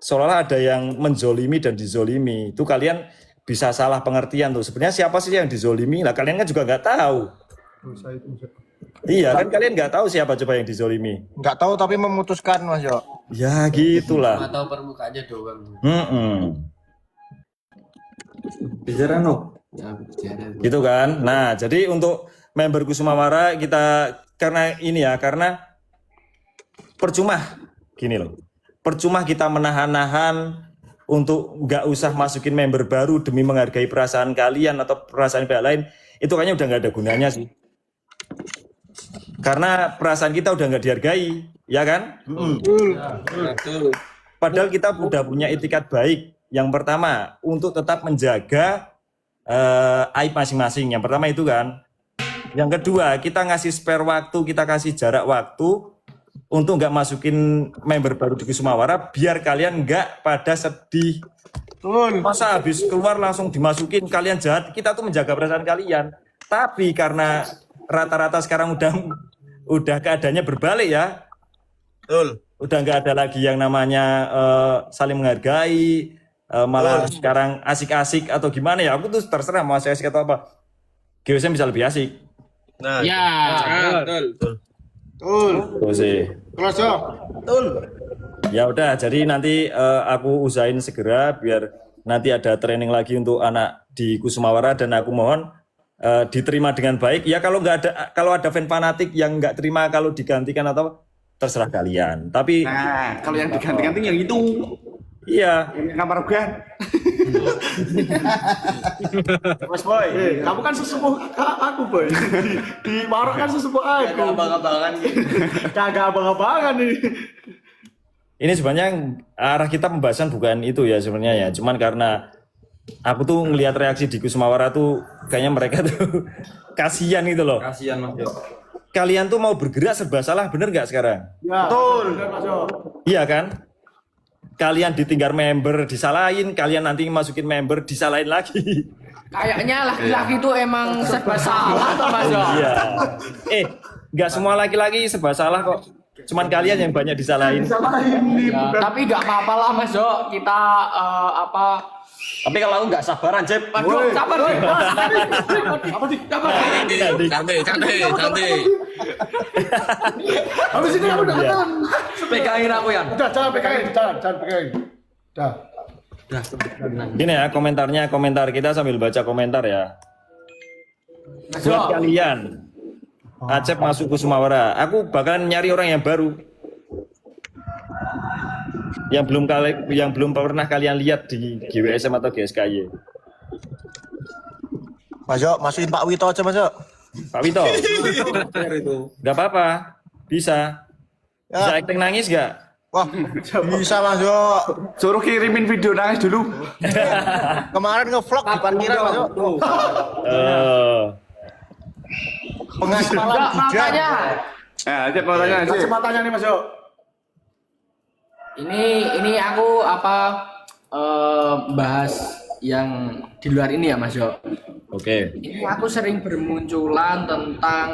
Seolah-olah ada yang menzolimi dan dizolimi. Itu kalian bisa salah pengertian tuh. Sebenarnya siapa sih yang dizolimi? Lah kalian kan juga nggak tahu. Iya kan kalian nggak tahu siapa coba yang dizolimi. Nggak tahu tapi memutuskan Mas Yo. Ya gitulah. Atau permukaannya doang. Bicara Gitu kan. Nah, jadi untuk member Kusumawara kita karena ini ya, karena percuma gini loh. Percuma kita menahan-nahan untuk nggak usah masukin member baru demi menghargai perasaan kalian atau perasaan pihak lain, itu kayaknya udah nggak ada gunanya sih. Karena perasaan kita udah nggak dihargai, ya kan? Padahal kita udah punya etikat baik. Yang pertama, untuk tetap menjaga aib masing-masing. Yang pertama itu kan. Yang kedua, kita ngasih spare waktu, kita kasih jarak waktu untuk nggak masukin member baru di Kusumawara, biar kalian nggak pada sedih. Masa habis keluar langsung dimasukin, kalian jahat. Kita tuh menjaga perasaan kalian. Tapi karena rata-rata sekarang udah keadaannya berbalik ya. Udah nggak ada lagi yang namanya saling menghargai. Malah sekarang asik-asik atau gimana ya, aku tuh terserah mau asik atau apa. GSM bisa lebih asik. Nah, Betul. Tuh sih. Kelas Yo. Ya udah, jadi nanti aku usahain segera biar nanti ada training lagi untuk anak di Kusumawara, dan aku mohon diterima dengan baik. Ya kalau ada fan fanatik yang nggak terima kalau digantikan atau terserah kalian. Tapi Nah, kalau yang diganti-ganti yang itu. iya. Ini kamar gue. Mas Boy, kamu kan sesepuh aku Boy. Di Marok kan sesepuh aku. Abang-abangan gitu. Kagak abang-abangan nih. Ini sebenarnya arah kita pembahasan bukan itu ya sebenarnya ya. Cuman karena aku tuh ngelihat reaksi di Kusumawara tuh kayaknya mereka tuh kasihan gitu loh. Kasihan Mas Yo. Kalian tuh mau bergerak serba salah, bener nggak sekarang? Ya, betul. Benar Mas Yo. Iya kan? Kalian ditinggal member, disalahin. Kalian nanti masukin member, disalahin lagi. Kayaknya laki-laki itu emang serba salah tuh Mas Yo. Iya. Nggak semua laki-laki serba salah kok. Cuman kalian yang banyak disalahin. Ya, tapi nggak apa-apa lah Mas Yo. Kita Tapi kalau aku nggak sabaran, Cep. Waduh, sabar sih. Apa sih? Santai. Habis ini aku udah katakan. Pegangin aku ya. Udah, jangan pegangin, jangan pegangin. Udah. Gini ya komentar kita sambil baca komentar ya. Buat kalian, Acep masuk ke Sumawara, aku bakalan nyari orang yang baru, yang belum pernah kalian lihat di GWSM atau GSKY. Mas Yo, masukin Pak Wito aja Mas Yo. Pak Wito, nggak apa-apa, bisa acting nangis nggak? Wah, bisa Mas Yo. Suruh kirimin video nangis dulu. Kemarin nge-vlog di parkiran Mas Yo. Pengaspalan hujan. Makanya Acep mau tanya Acep. Kacamatanya nih Mas Yo. ini aku bahas yang di luar ini ya Mas Yo. Oke. Ini aku sering bermunculan tentang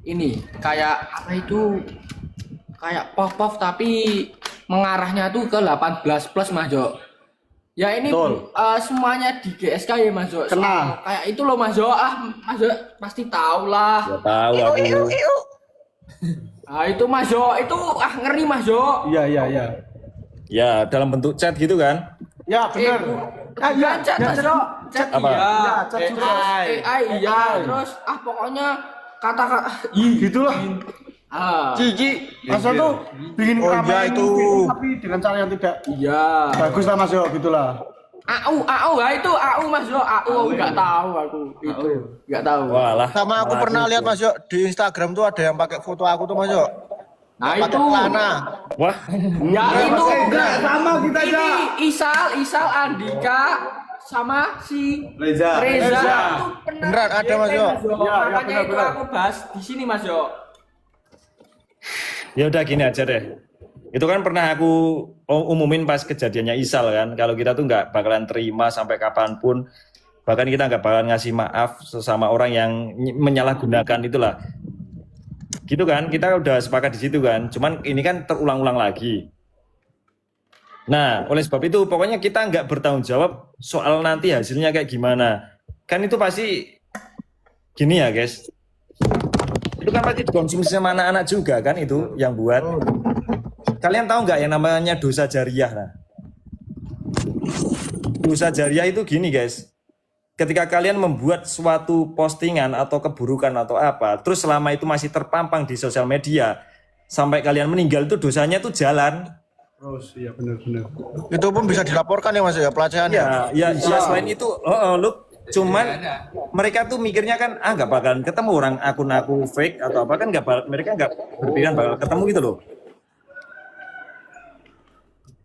ini kayak apa itu kayak pov tapi mengarahnya tuh ke 18 plus Mas Jo. Ya ini semuanya di GSK ya Mas Jo. Kena. Kayak itu loh Mas Jo. Mas Jo pasti tahu lah. Ya tahu aku. Nah itu Mas Jo, itu ngeri Mas Jo. Iya. Ya dalam bentuk chat gitu kan? Ya benar. Iya, chat Mas Jo. Chat Apa? iya. Chat juga. AI iya. Terus pokoknya kata-kata Gitulah. Cici. Masa tuh bikin Oh, keramaian iya, itu. mungkin, tapi dengan cara yang tidak Iya. bagus lah Mas Yo, gitulah. AU ya itu AU Mas Jo. AU enggak tahu aku. Itu enggak tahu. Walah. Sama aku pernah lihat Mas Yo di Instagram tuh ada yang pakai foto aku tuh Mas Yo. Nah Pakai itu. celana. Wah. Ya itu Sama kita aja. ini Isal Andika sama si Reza. Reza itu pernah Beneran ada, Mas Yo. Iya, makanya itu benar. aku bahas di sini Mas Yo. Ya udah gini aja deh. Itu kan pernah aku umumin pas kejadiannya Isal kan. Kalau kita tuh nggak bakalan terima sampai kapanpun. Bahkan kita nggak bakalan ngasih maaf sesama orang yang menyalahgunakan itulah. Gitu kan, kita udah sepakat di situ kan. Cuman ini kan terulang-ulang lagi. Nah, oleh sebab itu pokoknya kita nggak bertanggung jawab soal nanti hasilnya kayak gimana. Kan itu pasti gini ya guys. Itu kan pasti dikonsumsi sama anak-anak juga kan itu yang buat. Kalian tahu nggak yang namanya dosa jariah? Nah, dosa jariah itu gini guys. Ketika kalian membuat suatu postingan atau keburukan atau apa, terus selama itu masih terpampang di sosial media, sampai kalian meninggal itu dosanya tuh jalan. Terus iya benar. Itu pun bisa dilaporkan ya Mas ya pelecehan ya. Ya selain itu, lu cuman mereka tuh mikirnya kan nggak bakalan ketemu orang akun fake atau apa kan mereka nggak berpikiran bakal ketemu gitu loh.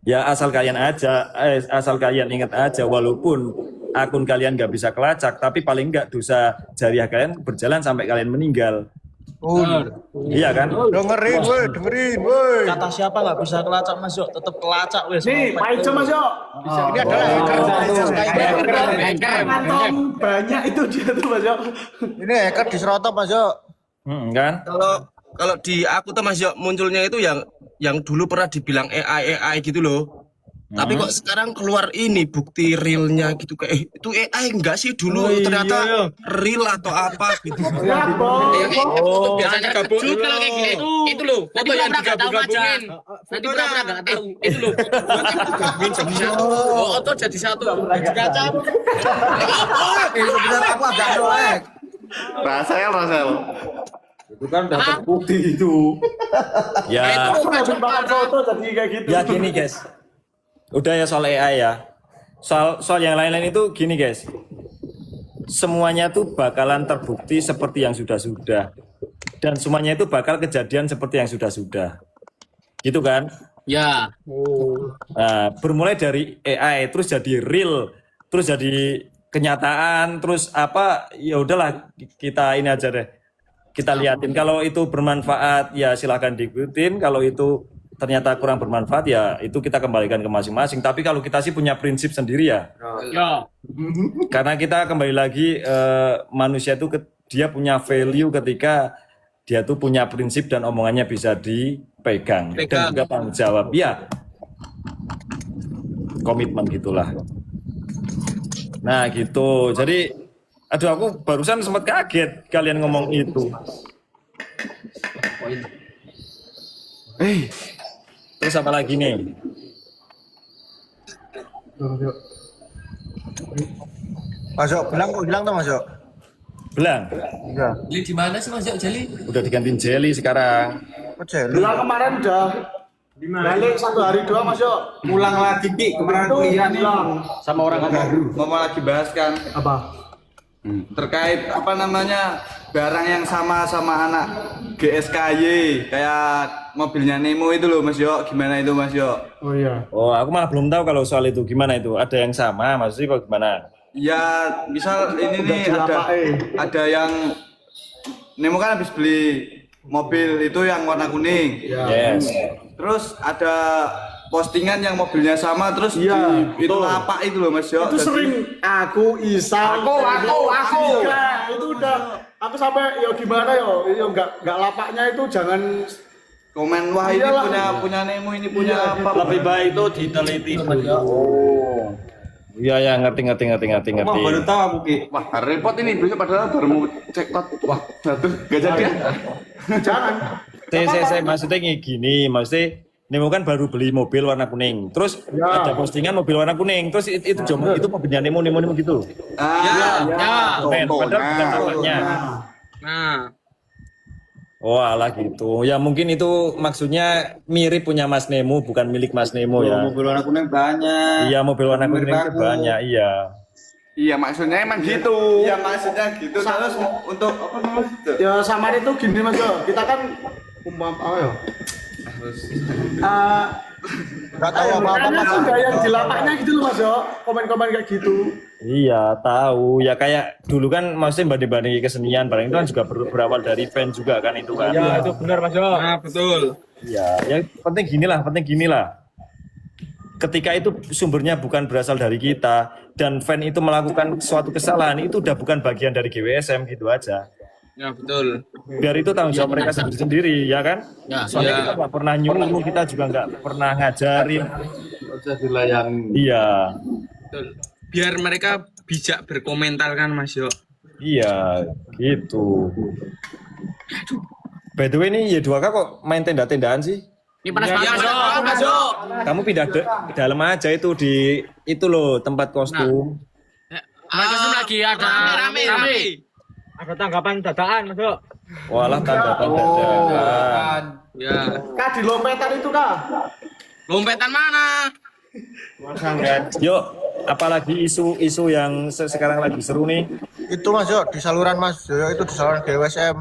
Ya asal kalian ingat aja walaupun akun kalian nggak bisa kelacak tapi paling nggak dosa jariah kalian berjalan sampai kalian meninggal. Oh, Iya kan? dengerin woi. Kata siapa nggak bisa kelacak Mas Yo, tetap kelacak wes. Nih, Pak Ijo Mas Yo. Ini adalah hacker. Kantong banyak itu dia tuh Mas Yo. Ini hacker diserotop Mas Yo. Kan? Kalau di aku tuh Mas Yo munculnya itu yang dulu pernah dibilang AI gitu loh. Tapi kok sekarang keluar ini bukti realnya gitu kayak itu AI enggak sih dulu ternyata real atau apa gitu. Biasanya gabung juga kayak gitu. Itu loh, foto yang digabung-gabungin. Nanti pura-pura enggak tahu. Itu loh. Gabungin jadi satu. Foto jadi satu. Kacau. Sebenarnya aku agak noek. Rasel. Itu kan udah terbukti itu. Ya. Foto jadi kayak gitu. Ya gini guys. Udah ya soal AI ya. Soal yang lain-lain itu gini guys. Semuanya tuh bakalan terbukti seperti yang sudah-sudah. Dan semuanya itu bakal kejadian seperti yang sudah-sudah. Gitu kan? Ya. Nah, bermulai dari AI terus jadi real, terus jadi kenyataan, terus apa ya udahlah kita ini aja deh. Kita liatin kalau itu bermanfaat ya silahkan diikutin, kalau itu ternyata kurang bermanfaat ya itu kita kembalikan ke masing-masing. Tapi kalau kita sih punya prinsip sendiri ya. Ya. Karena kita kembali lagi manusia itu dia punya value ketika dia tuh punya prinsip dan omongannya bisa dipegang dan juga tanggung jawab. Ya. Komitmen gitulah. Nah gitu. Jadi, aduh aku barusan sempat kaget kalian ngomong itu. Terus apa lagi nih? Mas Yo, bilang kok hilang tuh Mas Yo? Belang. Iya. Jeli di mana sih Mas Yo Jeli? Udah digantiin jelly sekarang. Kok jelly? Bilang kemarin udah balik 1 hari doang Mas Yo. Ulang lagi Ki, kemarin Itu kuliah nih bilang. sama orang baru. Ngomong lagi bahas kan Apa? terkait apa namanya barang yang sama anak GSKY kayak mobilnya Nemo itu loh Mas Yo, gimana itu Mas Yo? Oh iya. Oh, aku malah belum tahu kalau soal itu gimana itu. Ada yang sama, maksudnya kok gimana? Ya misal ini Udah nih dilapain. ada yang Nemo kan habis beli mobil itu yang warna kuning. Yes. Terus ada postingan yang mobilnya sama terus Iya, itu betul. lapak itu loh Mas Yo. Itu Jadi- sering aku Isa. Aku. Iya, itu udah aku sampai ya gimana ya nggak lapaknya itu jangan komen wah ini Iyalah. punya Nemo ini punya apa. Lebih baik itu diteliti dulu. Iya ya, ngerti. Wah, baru tahu aku Ki. Wah, repot ini besok padahal baru mau cek out. Wah, jatuh gak jadi. jangan. Saya maksudnya gini, maksudnya Nemo kan baru beli mobil warna kuning. Terus Ya. ada postingan mobil warna kuning. Terus itu mobilnya Nemo gitu. Ah, Komen, padahal bukan lapaknya. Nah, Oh alah gitu. Ya mungkin itu maksudnya mirip punya Mas Nemo, bukan milik Mas Nemo ya. Mobil warna kuning banyak. Iya, mobil warna kuning Mirip itu aku. banyak, iya. Iya, maksudnya emang gitu. Iya, maksudnya gitu. Terus untuk apa namanya? Ya sama itu gini Mas Yo. Kita kan apa ya? Nggak tahu apa-apa Mas. Ada yang di lapaknya gitu loh Mas Yo. Komen-komen kayak gitu. Iya, tahu. Ya kayak dulu kan maksudnya banding-bandingi kesenian, barang itu kan juga berawal dari fan juga kan itu kan. ya itu benar Mas Yo. Nah, betul. Iya, yang penting gini lah. Ketika itu sumbernya bukan berasal dari kita dan fan itu melakukan suatu kesalahan, itu udah bukan bagian dari GWSM gitu aja. Ya, betul. Biar itu tanggung jawab mereka sendiri, ya kan? Soalnya kita nggak pernah nyuruh, kita juga nggak pernah ngajarin. Bisa dilayani. Iya, Betul. Biar mereka bijak berkomentar kan Mas Yo. iya, gitu. By the way nih Y2K kok main tenda-tendaan sih? Ini panas banget Mas Yo. Kamu pindah dalam aja itu di itu loh tempat kostum. Kostum lagi ada rame. Ada tanggapan dadaan Mas Yo. Walah tanggapan dadakan. Ya. Kak di lompetan itu Kak. Lompetan mana? Yuk, apalagi isu-isu yang sekarang lagi seru nih. Itu Mas Yo, di saluran Mas Yo, itu di saluran GWSM.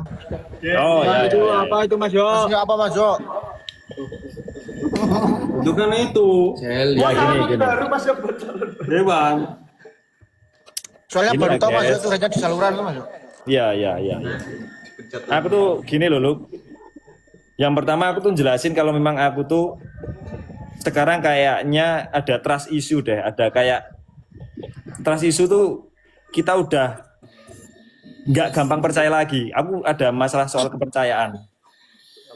Oh ya, Itu apa itu Mas Yo? Maksudnya apa Mas Yo? Itu kan itu. ya gini. Baru Mas Yo bocor. Dewan. Soalnya Ini baru ya, tahu Mas Yo guys. itu hanya di saluran tuh Mas Yo. Iya. Aku tuh gini loh, Lu. Yang pertama aku tuh jelasin kalau memang aku tuh sekarang kayaknya ada trust issue deh, ada kayak trust issue tuh kita udah nggak gampang percaya lagi. Aku ada masalah soal kepercayaan.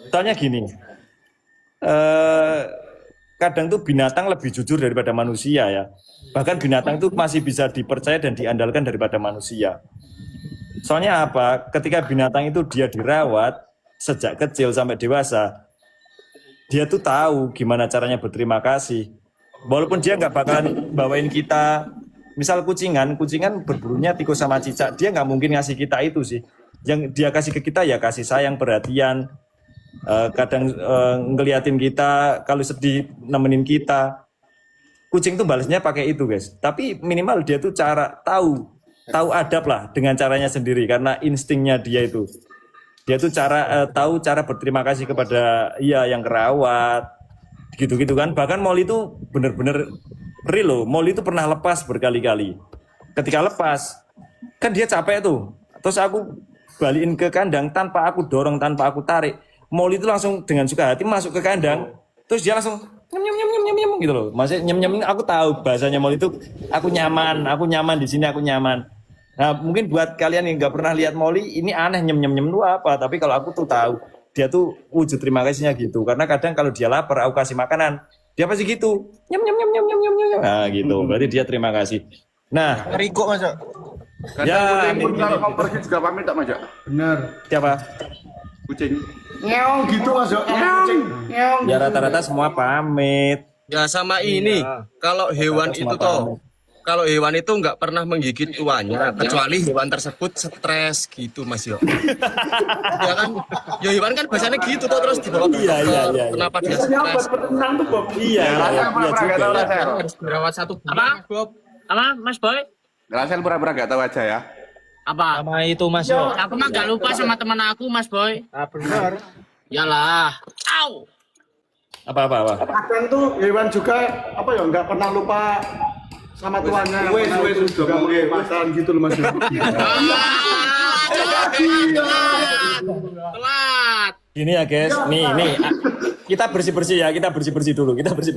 Soalnya gini, kadang tuh binatang lebih jujur daripada manusia ya. Bahkan binatang itu masih bisa dipercaya dan diandalkan daripada manusia. Soalnya apa? Ketika binatang itu dia dirawat sejak kecil sampai dewasa, dia tuh tahu gimana caranya berterima kasih. Walaupun dia nggak bakalan bawain kita, misal kucingan berburunya tikus sama cicak, dia nggak mungkin ngasih kita itu sih. Yang dia kasih ke kita ya kasih sayang, perhatian, kadang ngeliatin kita, kalau sedih nemenin kita. Kucing tuh balasnya pakai itu guys. Tapi minimal dia tuh tahu adab lah dengan caranya sendiri karena instingnya dia itu. Dia tuh tahu cara berterima kasih kepada yang kerawat gitu-gitu kan. Bahkan Molly itu bener-bener real loh. Molly itu pernah lepas berkali-kali. Ketika lepas kan dia capek tuh. Terus aku balikin ke kandang tanpa aku dorong, tanpa aku tarik. Molly itu langsung dengan suka hati masuk ke kandang. Terus dia langsung nyem gitu loh. Maksudnya nyem aku tahu bahasanya Molly itu aku nyaman di sini, aku nyaman. Nah, mungkin buat kalian yang nggak pernah lihat Molly, ini aneh nyem itu apa. Tapi kalau aku tuh tahu, dia tuh wujud terima kasihnya gitu. Karena kadang kalau dia lapar, aku kasih makanan, dia pasti gitu, nyem. Nah gitu, berarti dia terima kasih. Nah, Riko Mas Jok. ya Kucing pun kalau mau pergi juga pamit tak Mas Jok? Bener. siapa? Kucing. Ngeong gitu Mas Jok. Kucing. Ngeong. Ya rata-rata semua pamit. Ya sama ini, kalau hewan itu toh, kalau hewan itu nggak pernah menggigit tuannya, kecuali hewan tersebut stres gitu Mas Yo. Ya kan, ya hewan kan biasanya gitu toh terus dibawa ke Iya, dokter. iya, iya. Kenapa dia stres? Iya, juga. Harus dirawat 1 bulan, Bob. Apa, Mas Boy? Rasel pura-pura gak tahu aja ya. Apa? Sama itu Mas Jok. Aku mah gak lupa sama teman aku, Mas Boy. Ah, bener. Yalah. Au. Apa? Kadang tuh hewan juga apa ya nggak pernah lupa sama tuannya. Wes juga masalah gitu loh Mas Jok. Telat. Gini ya guys, nih. Kita bersih-bersih ya, kita bersih-bersih dulu. Bersih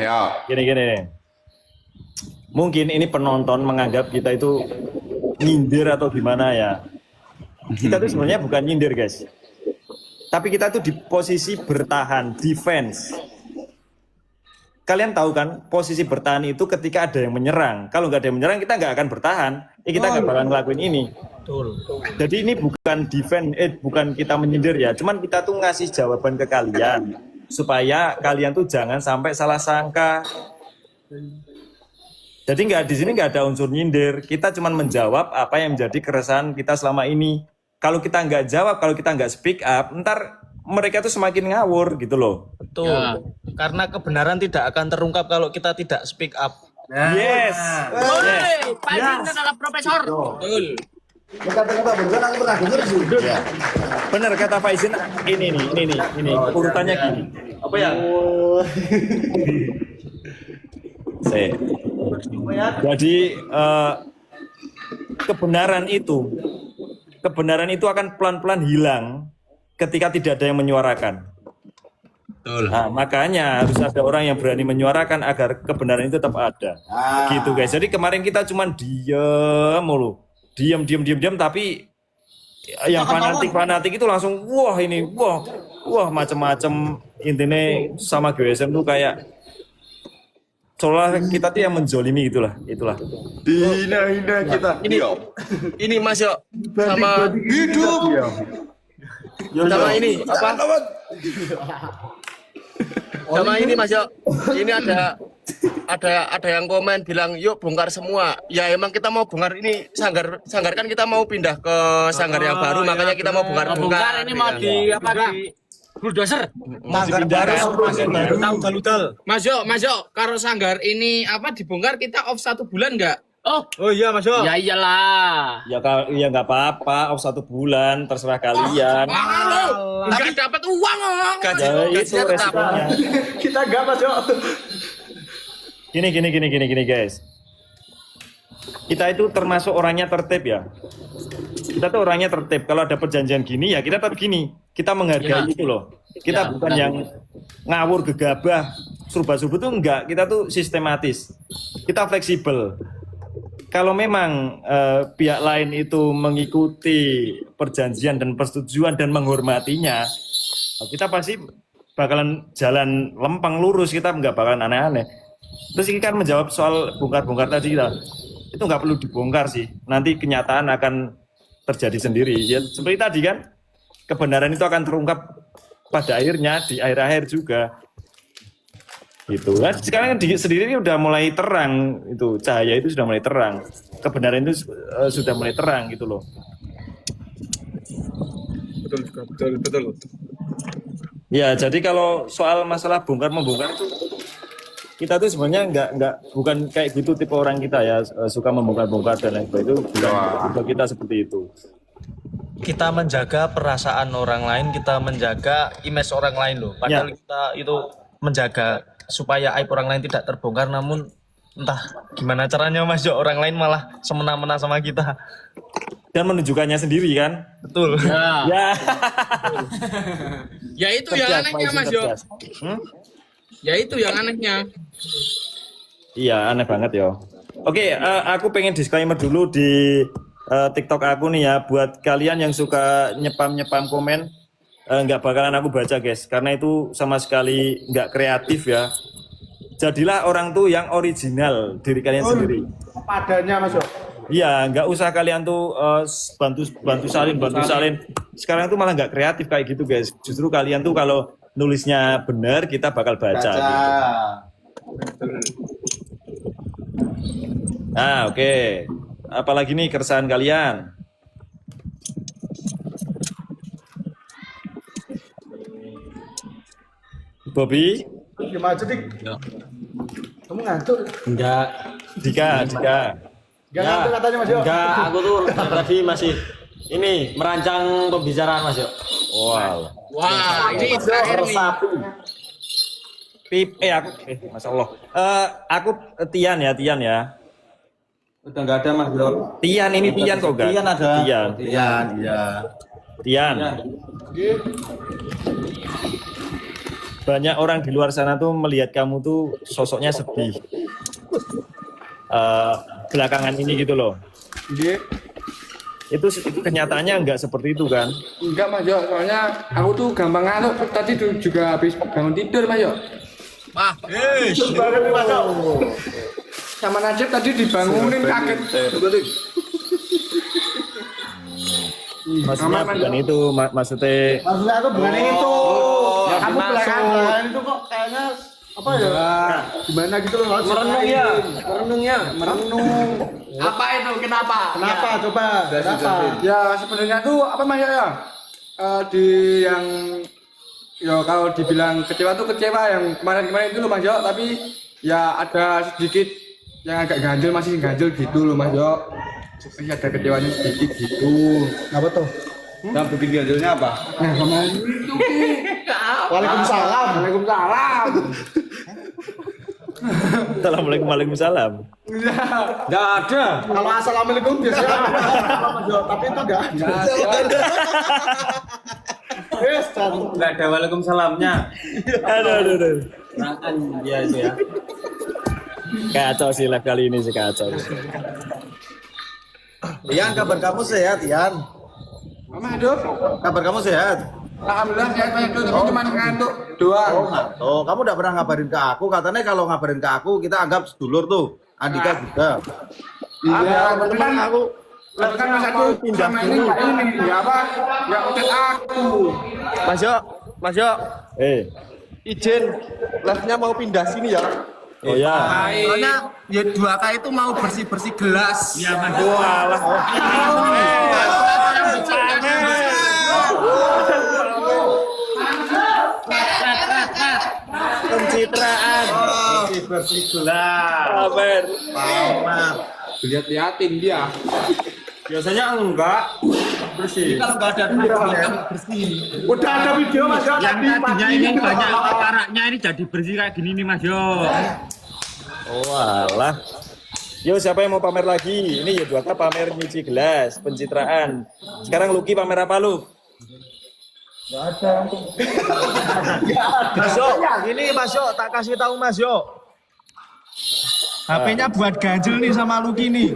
ya. Gini. Mungkin ini penonton menganggap kita itu nyindir atau gimana ya. Kita tuh sebenarnya bukan nyindir guys. Tapi kita tuh di posisi bertahan, defense. Kalian tahu kan, posisi bertahan itu ketika ada yang menyerang. Kalau nggak ada yang menyerang, kita nggak akan bertahan. Kita nggak bakal ngelakuin ini. Betul. Jadi ini bukan defense, bukan kita menyindir ya. Cuman kita tuh ngasih jawaban ke kalian. Supaya kalian tuh jangan sampai salah sangka. Jadi di sini nggak ada unsur nyindir. Kita cuma menjawab apa yang menjadi keresahan kita selama ini. Kalau kita nggak jawab, kalau kita nggak speak up, ntar mereka tuh semakin ngawur gitu loh. Betul. Karena kebenaran tidak akan terungkap kalau kita tidak speak up. Yes. Woi, Pak Indra adalah profesor. Betul. Ya. Bener kata Faizin. Ini urutannya gini. Apa ya? Jadi kebenaran itu akan pelan-pelan hilang ketika tidak ada yang menyuarakan. Betul. Nah, makanya harus ada orang yang berani menyuarakan agar kebenaran itu tetap ada. Gitu guys. Jadi kemarin kita cuma diam mulu. Diam tapi yang fanatik itu langsung wah macam-macam. Intinya sama GSM tuh kayak seolah kita tuh yang menzolimi itulah. Hina kita. Ini Mas Yo sama hidup. Sama ini apa? Sama ini Mas Yo. Ini ada yang komen bilang yuk bongkar semua. Ya emang kita mau bongkar ini sanggar kan kita mau pindah ke sanggar yang baru, makanya kita mau bongkar. Ini mau di apa di bulldozer. Mas Yo, kalau sanggar ini apa dibongkar kita off 1 bulan enggak? Oh iya Mas Jok. Ya iyalah. Ya nggak apa-apa, off 1 bulan terserah kalian. Enggak dapat uang. Ya, itu resikonya. Kita enggak Mas Jok. Gini guys. Kita itu termasuk orangnya tertib ya. Kita tuh orangnya tertib. Kalau ada perjanjian gini ya kita tetap gini. Kita menghargai itu loh. Kita bukan yang ngawur gegabah, serba-serba tuh enggak. Kita tuh sistematis. Kita fleksibel. Kalau memang pihak lain itu mengikuti perjanjian dan persetujuan dan menghormatinya, kita pasti bakalan jalan lempeng lurus, kita nggak bakalan aneh-aneh. Terus ini kan menjawab soal bongkar-bongkar tadi kita, itu nggak perlu dibongkar sih. Nanti kenyataan akan terjadi sendiri. Ya seperti tadi kan, kebenaran itu akan terungkap pada akhirnya di akhir-akhir juga. Gitu kan sekarang sendiri ini udah mulai terang, itu cahaya itu sudah mulai terang, kebenaran itu sudah mulai terang gitu loh. Betul. Ya jadi kalau soal masalah bongkar membongkar itu kita tuh sebenarnya bukan kayak gitu tipe orang kita ya, suka membongkar-bongkar dan lain sebagainya, itu bukan kita seperti itu. Kita menjaga perasaan orang lain, kita menjaga image orang lain loh. Padahal kita itu menjaga supaya aib orang lain tidak terbongkar, namun entah gimana caranya Mas Jo, orang lain malah semena-mena sama kita dan menunjukkannya sendiri kan. Betul Ya. Ya itu yang anehnya Mas Jo. Ya itu yang anehnya. Iya aneh banget ya. Oke, aku pengen disclaimer dulu di TikTok aku nih ya, buat kalian yang suka nyepam komen. Nggak bakalan aku baca guys, karena itu sama sekali nggak kreatif ya. Jadilah orang tuh yang original diri kalian sendiri. Padanya Mas Jo. Iya, nggak usah kalian tuh bantu salin. Sekarang tuh malah nggak kreatif kayak gitu guys. Justru kalian tuh kalau nulisnya benar kita bakal baca. Gitu. Nah, oke. Apalagi nih keresahan kalian? Bobby? Gimana aja dik? Kamu ngantuk? Enggak. Dika. Gak ngantuk katanya Mas Jo. Enggak, aku tuh tadi masih ini merancang pembicaraan Mas Yo. Wow. Wah, ini terakhir nih. Masya Allah. Aku Tian ya. Udah nggak ada Mas Jo. Tian ini Tian kok enggak? Tian ada. Tian. Iya. Tian. Banyak orang di luar sana tuh melihat kamu tuh sosoknya sedih. Belakangan ini gitu loh. Itu kenyataannya nggak seperti itu kan? Enggak Mas Jo, soalnya aku tuh gampang ngantuk. Tadi juga habis bangun tidur Mas Jo. Wah, Sama Najib tadi dibangunin kaget. Maksudnya bukan itu, maksudnya Maksudnya aku bukan itu. Ya, Kamu dimaksud. belakangan itu kok kayaknya apa ya? Gimana gitu loh? Merenung. Apa itu? Kenapa? Kenapa? Coba. Kenapa? Ya sebenarnya tuh apa Mas Jo ya? Di yang ya kalau dibilang kecewa tuh kecewa yang kemarin-kemarin itu loh Mas Jo, tapi ya ada sedikit yang agak ganjel, masih ganjel gitu loh Mas Jo. Masih ada kecewanya sedikit gitu. Apa tuh? Yang bikin ganjelnya apa? Nah kemarin itu Waalaikumsalam. Waalaikumsalam. Assalamualaikum Waalaikumsalam. Nggak ada. Kalau assalamualaikum biasanya Mas Jo, tapi itu enggak. Yes, Nggak ada waalaikumsalamnya. Aduh. Serangan dia itu ya. Kacau sih live kali ini sih kacau. Tian, kabar kamu sehat, Tian? Mama hidup. Kabar kamu sehat? Alhamdulillah sehat Mas Jo, tapi cuma ngantuk doang. Oh, kamu udah pernah ngabarin ke aku. Katanya kalau ngabarin ke aku, kita anggap sedulur tuh. Andika juga. Iya, teman aku. Tapi kan Mas aku sama ini ya apa? Ya udah aku. Mas Yo, Izin, live-nya mau pindah sini ya. oh ya. Soalnya ya 2K itu mau bersih-bersih gelas. Ya Walah. Pencitraan. Bersih gelas. Kabar. Lihat-liatin dia. Biasanya enggak bersih. Kalau nggak ada video, bersih. Udah ada video Mas Jo. Yang tadi tadinya pagi. ini banyak karaknya ini jadi bersih kayak gini nih Mas Yo. Oh alah. Yo siapa yang mau pamer lagi? Ini ya 2K pamer nyuci gelas, pencitraan. Sekarang Lucky pamer apa lu? Mas Yo, ini Mas Yo, tak kasih tahu Mas Yo. HP-nya buat ganjel nih sama Lucky nih.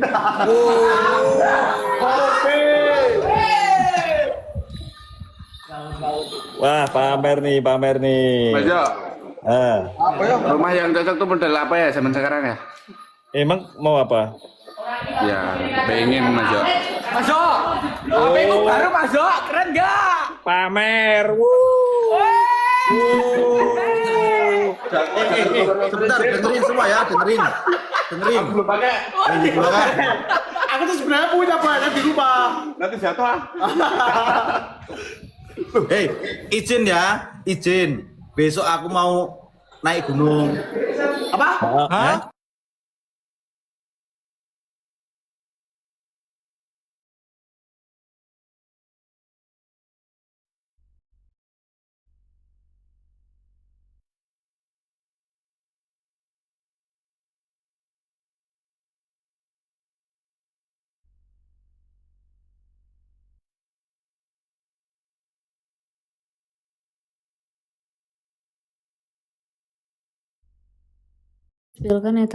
Wah pamer nih. Mas Jo, Ah, rumah yang cocok tuh model apa ya zaman sekarang ya? emang mau apa? Ya, pengen Mas Jo. Mas Jo, HP itu baru Mas Jo, keren gak? Pamer. Sebentar, dengerin semua ya, dengerin. Belum pakai. Aku tuh sebenarnya punya banyak di rumah. Nanti jatuh ah. Hei, izin ya, izin. Besok aku mau naik gunung. Apa? Hah? Kan ya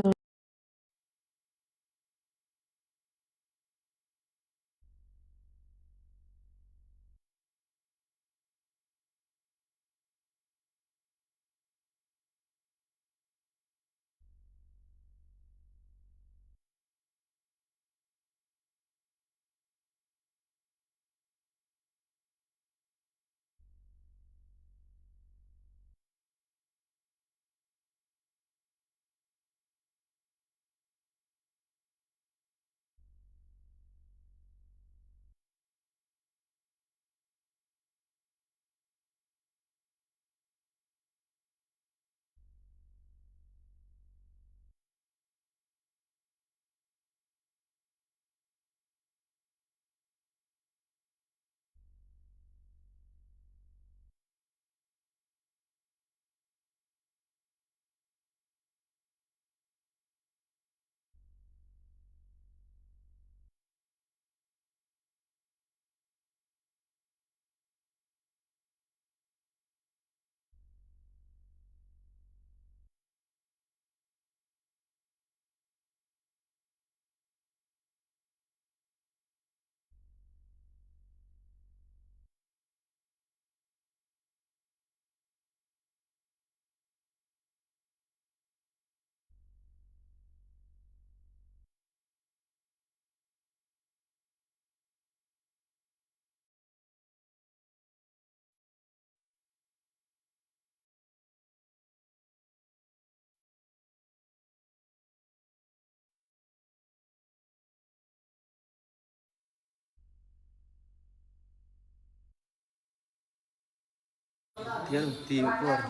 dia di keluar.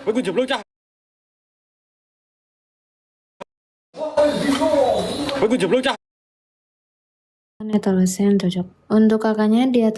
Aku jeblok cah. Aku jeblok cah. Etalase yang cocok. Untuk kakaknya di atas